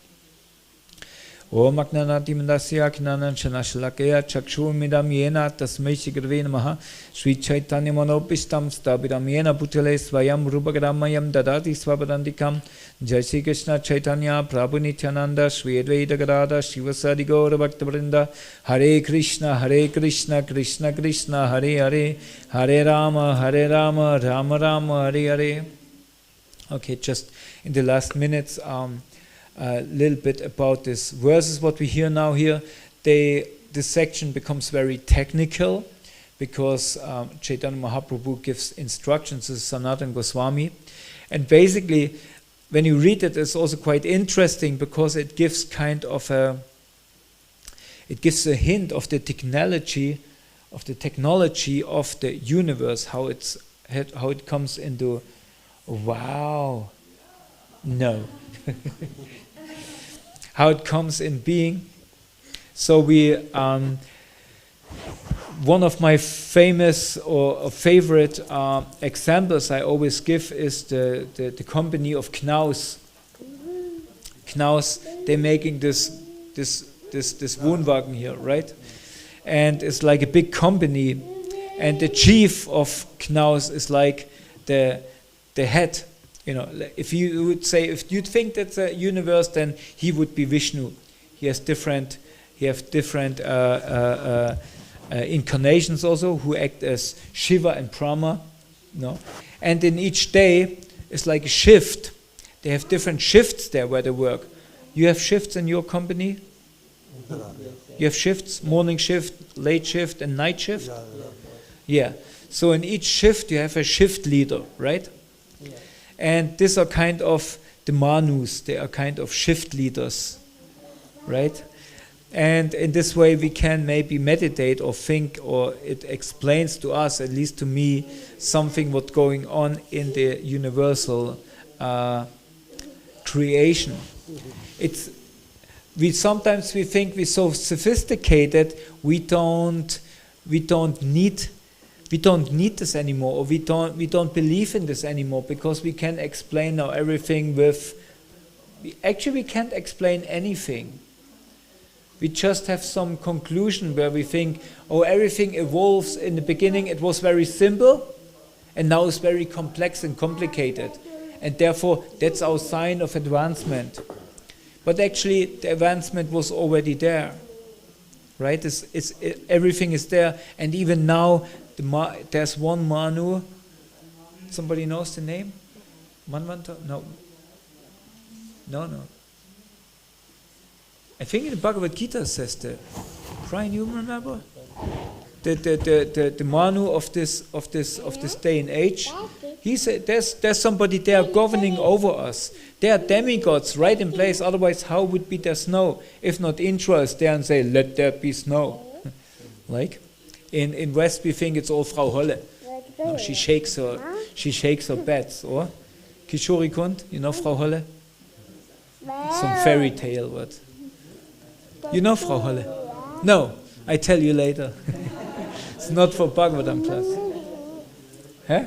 Om Agnanati Mandasya Knanan Shanashalakaya Chakshurmidam Yena Tasmai Shigrave Namaha Sri Chaitanya Manopistam Stabidam Yena Bhutale Svayam Rupagadamayam Dadati Svabadandikam Jai Shri Krishna Chaitanya Prabhu Nityananda Sri Advaita Gadada Shivasadi Gaura Bhaktabrinda Hare Krishna Krishna Krishna Hare Hare Hare Rama Rama Rama Hare Hare. Okay, just in the last minutes, a little bit about this verses. What we hear now here, this section becomes very technical because Chaitanya Mahaprabhu gives instructions to Sanatana Goswami, and basically, when you read it, it's also quite interesting because it gives kind of a hint of the technology of the universe, how it comes into. Wow. No. How it comes in being. So one of my famous or favorite examples I always give is the company of Knaus. Knaus, they're making this Wohnwagen here, right? And it's like a big company, and the chief of Knaus is like the head. You know, if you'd think that's a universe, then he would be Vishnu. He has different incarnations also who act as Shiva and Brahma. No, and in each day it's like a shift. They have different shifts there where they work. You have shifts in your company. You have shifts: morning shift, late shift, and night shift. Yeah. So in each shift you have a shift leader, right? And these are kind of the Manus, they are kind of shift leaders, right? And in this way we can maybe meditate or think, or it explains to us, at least to me, something what's going on in the universal creation. Sometimes we think we're so sophisticated, we don't need this anymore, or we don't believe in this anymore, because we can explain now everything with. We can't explain anything. We just have some conclusion where we think, oh, everything evolves. In the beginning it was very simple, and now it's very complex and complicated, and therefore that's our sign of advancement. But actually the advancement was already there, right? Everything is there, and even now. There's one Manu. Somebody knows the name? Manvanta? No. I think in the Bhagavad Gita says that. Brian, you remember? The Manu of this day and age. He said there's somebody there governing over us. There are demigods right in place. Otherwise, how would be there snow? If not Indra is there and say, let there be snow. Like. In West we think it's all Frau Holle. No, she shakes her beds, or Kishori Kund, you know Frau Holle? Some fairy tale, what? You know Frau Holle? No, I tell you later. It's not for Bhagavatam class. Huh?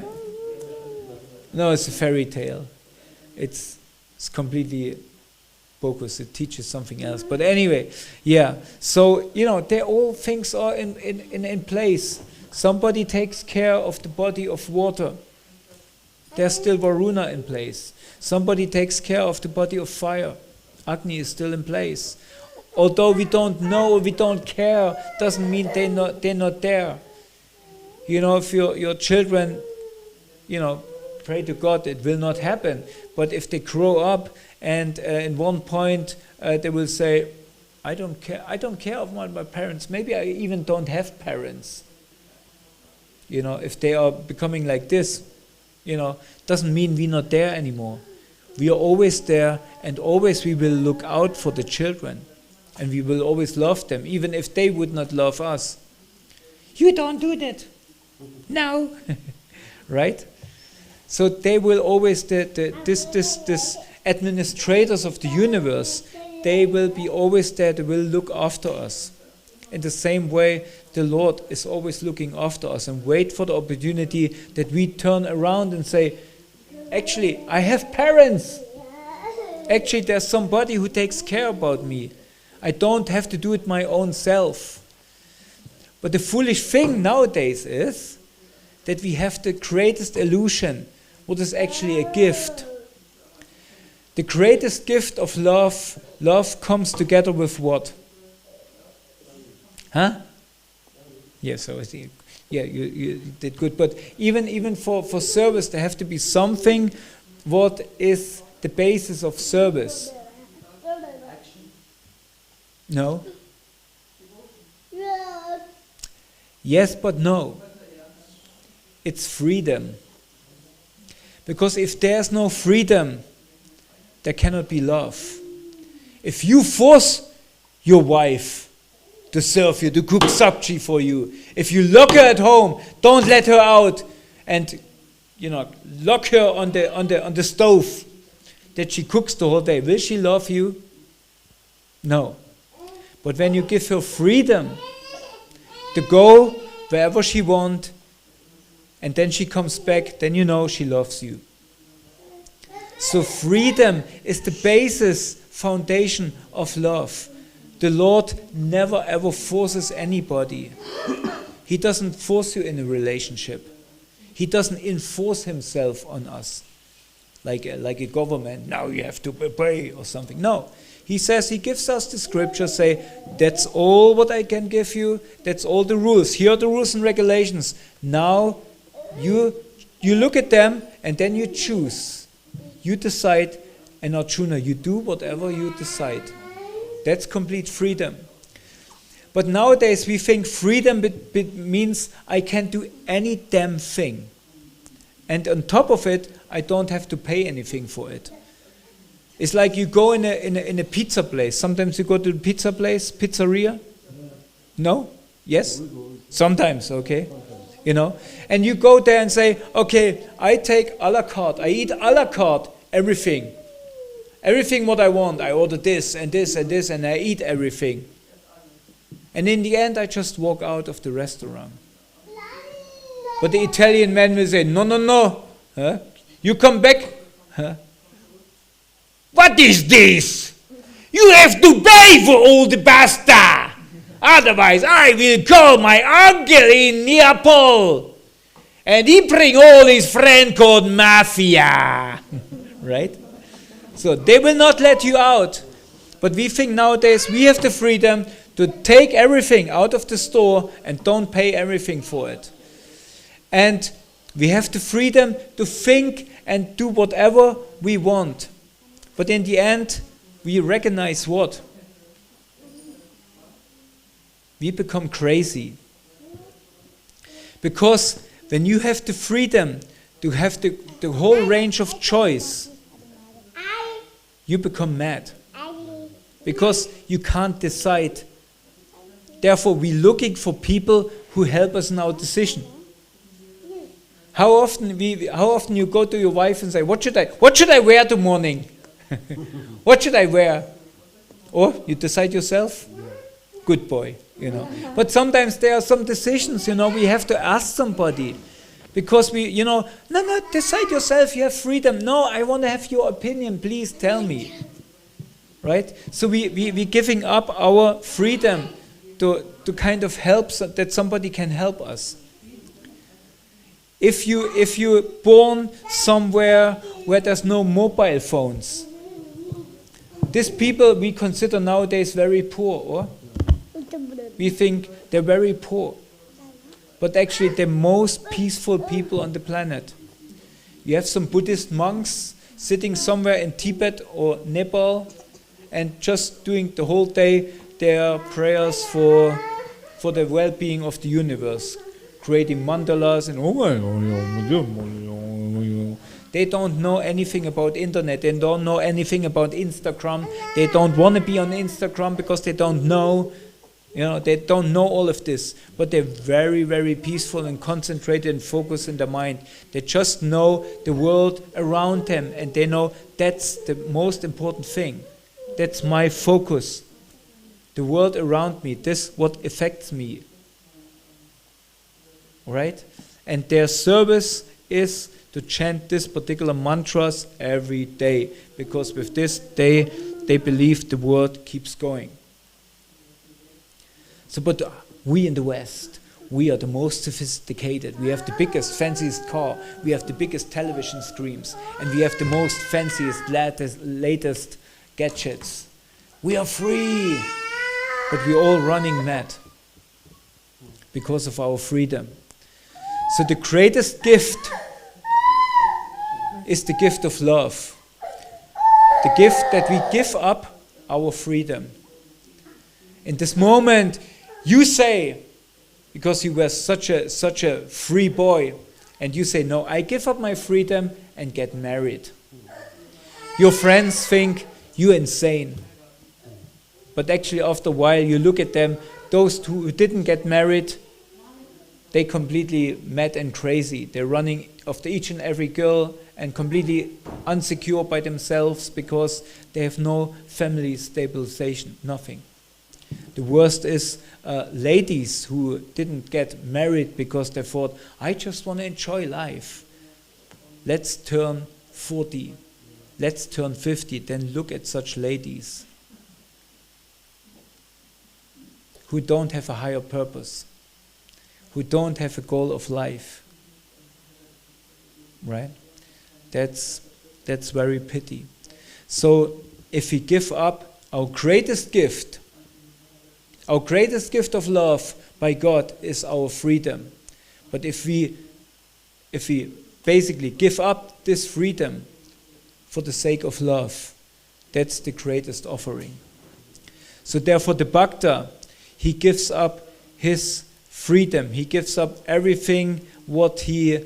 No, it's a fairy tale. It's completely bogus. It teaches something else. But anyway, yeah. So, all things are in place. Somebody takes care of the body of water. there's still Varuna in place. Somebody takes care of the body of fire. Agni is still in place. Although we don't know, we don't care, doesn't mean they're not there. You know, if your children, you know, pray to God, it will not happen. But if they grow up and in one point they will say, I don't care of my parents. Maybe I even don't have parents. You know, if they are becoming like this, you know, doesn't mean we're not there anymore. We are always there, and always we will look out for the children. And we will always love them, even if they would not love us. You don't do that. No. Right? So they will always, this administrators of the universe, they will be always there, they will look after us. In the same way, the Lord is always looking after us and wait for the opportunity that we turn around and say, actually, I have parents. Actually, there's somebody who takes care about me. I don't have to do it my own self. But the foolish thing nowadays is that we have the greatest illusion, what is actually a gift. The greatest gift of love, love comes together with what? Huh? Yes, so I think, yeah, you did good. But even for service, there have to be something what is the basis of service. No? Yes, but no. It's freedom. Because if there's no freedom, there cannot be love. If you force your wife to serve you, to cook sabji for you, if you lock her at home, don't let her out, and lock her on the stove that she cooks the whole day, will she love you? No. But when you give her freedom to go wherever she wants, and then she comes back, then you know she loves you. So freedom is the basis, foundation of love. The Lord never ever forces anybody. He doesn't force you in a relationship. He doesn't enforce himself on us like a government. Now you have to obey or something. No. He says, he gives us the scripture, say, that's all what I can give you, that's all the rules. Here are the rules and regulations. Now you look at them and then you choose. You decide, and Arjuna, you do whatever you decide. That's complete freedom. But nowadays we think freedom means I can do any damn thing. And on top of it, I don't have to pay anything for it. It's like you go in a pizza place. Sometimes you go to the pizza place, pizzeria. No? Yes? Sometimes, okay. You know, and you go there and say, okay, I take a la carte. I eat a la carte everything. Everything what I want. I order this and this and this, and I eat everything. And in the end, I just walk out of the restaurant. But the Italian man will say, no, no, no. Huh? You come back. Huh? What is this? You have to pay for all the pasta. Otherwise, I will call my uncle in Neapol. And he bring all his friend called Mafia. Right? So they will not let you out. But we think nowadays we have the freedom to take everything out of the store and don't pay everything for it. And we have the freedom to think and do whatever we want. But in the end, we recognize what? We become crazy. Because when you have the freedom to have the whole range of choice, you become mad. Because you can't decide. Therefore, we're looking for people who help us in our decision. How often you go to your wife and say, what should I wear tomorrow morning? What should I wear? Or you decide yourself? Good boy, But sometimes there are some decisions, we have to ask somebody. Because no, decide yourself, you have freedom. No, I want to have your opinion, please tell me. Right? So we're giving up our freedom to kind of help, that somebody can help us. If you're born somewhere where there's no mobile phones, these people we consider nowadays very poor, or we think they're very poor. But actually the most peaceful people on the planet. You have some Buddhist monks sitting somewhere in Tibet or Nepal and just doing the whole day their prayers for the well-being of the universe, creating mandalas and they don't know anything about internet, they don't know anything about Instagram, they don't want to be on Instagram because they don't know, they don't know all of this, but they're very, very peaceful and concentrated and focused in their mind. They just know the world around them and they know that's the most important thing. That's my focus. The world around me, this what affects me. Right? And their service is to chant this particular mantras every day, because with this they believe the world keeps going. So, but we in the West, we are the most sophisticated. We have the biggest, fanciest car. We have the biggest television screens, and we have the most fanciest, latest gadgets. We are free, but we're all running mad because of our freedom. So the greatest gift is the gift of love. The gift that we give up our freedom. In this moment, you say, because you were such a free boy, and you say, no, I give up my freedom and get married. Your friends think you're insane. But actually after a while you look at them, those who didn't get married, they completely mad and crazy. They're running after each and every girl and completely insecure by themselves because they have no family stabilization, nothing. The worst is ladies who didn't get married because they thought, I just want to enjoy life. Let's turn 40, let's turn 50, then look at such ladies who don't have a higher purpose, who don't have a goal of life. Right? That's very pity. So if we give up our greatest gift of love by God is our freedom. But if we basically give up this freedom for the sake of love, that's the greatest offering. So therefore the Bhakta, he gives up his freedom. He gives up everything what he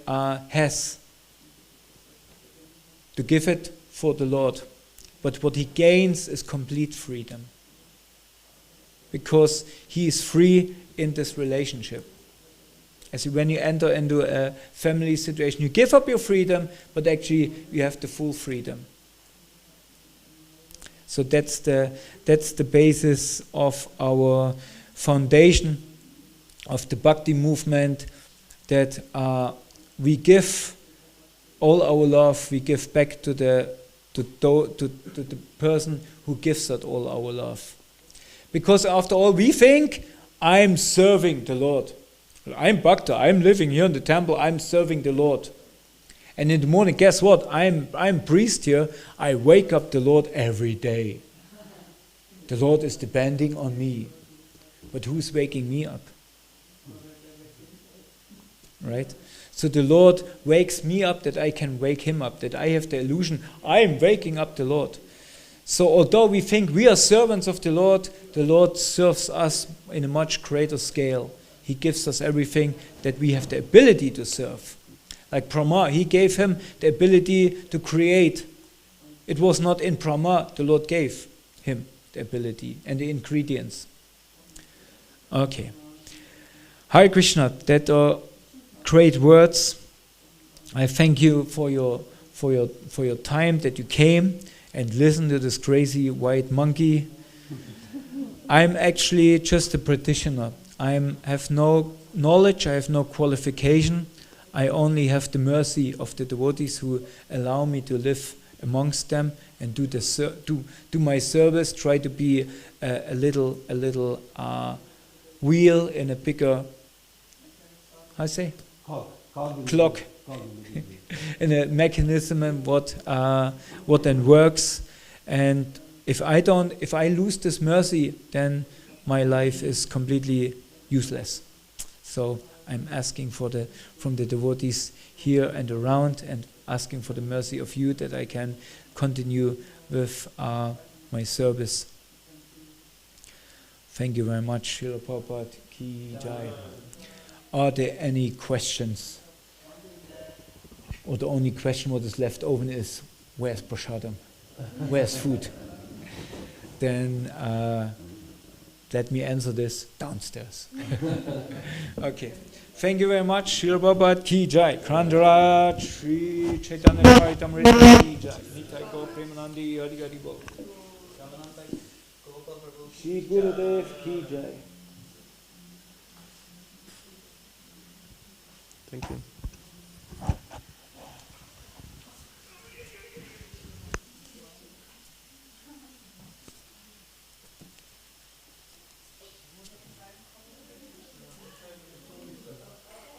has to give it for the Lord. But what he gains is complete freedom, because he is free in this relationship. As when you enter into a family situation, you give up your freedom, but actually you have the full freedom. So that's the basis of our foundation of the Bhakti movement, that we give all our love, we give back to the person who gives us all our love. Because after all, we think, I'm serving the Lord. I'm Bhakta, I'm living here in the temple, I'm serving the Lord. And in the morning, guess what? I'm priest here, I wake up the Lord every day. The Lord is depending on me. But who's waking me up? Right? So the Lord wakes me up that I can wake him up, that I have the illusion, I'm waking up the Lord. So although we think we are servants of the Lord serves us in a much greater scale. He gives us everything that we have the ability to serve. Like Brahma, he gave him the ability to create. It was not in Brahma, the Lord gave him the ability and the ingredients. Okay. Hare Krishna, that are great words. I thank you for your time that you came and listened to this crazy white monkey. I'm actually just a practitioner. I have no knowledge, I have no qualification. I only have the mercy of the devotees who allow me to live amongst them and do my service, try to be a little wheel in a bigger, how I say, clock in a mechanism and what then works. And if I lose this mercy, then my life is completely useless. So I'm asking from the devotees here and around, and asking for the mercy of you that I can continue with my service. Thank you very much, Srila Prabhupada Ki Jai. Are there any questions? Or the only question what is left open is, where's prasadam? Where's food? Then let me answer this downstairs. Okay. Thank you very much. Srila Prabhupada Ki Jai. Krandaraj Shri Caitanya-caritāmṛta Ki Jai. Nitai Gaur Premanandi Hari Hari Bol. Ramananda Gopala Prabhu Shri Gurudev Ki Jai. Thank you.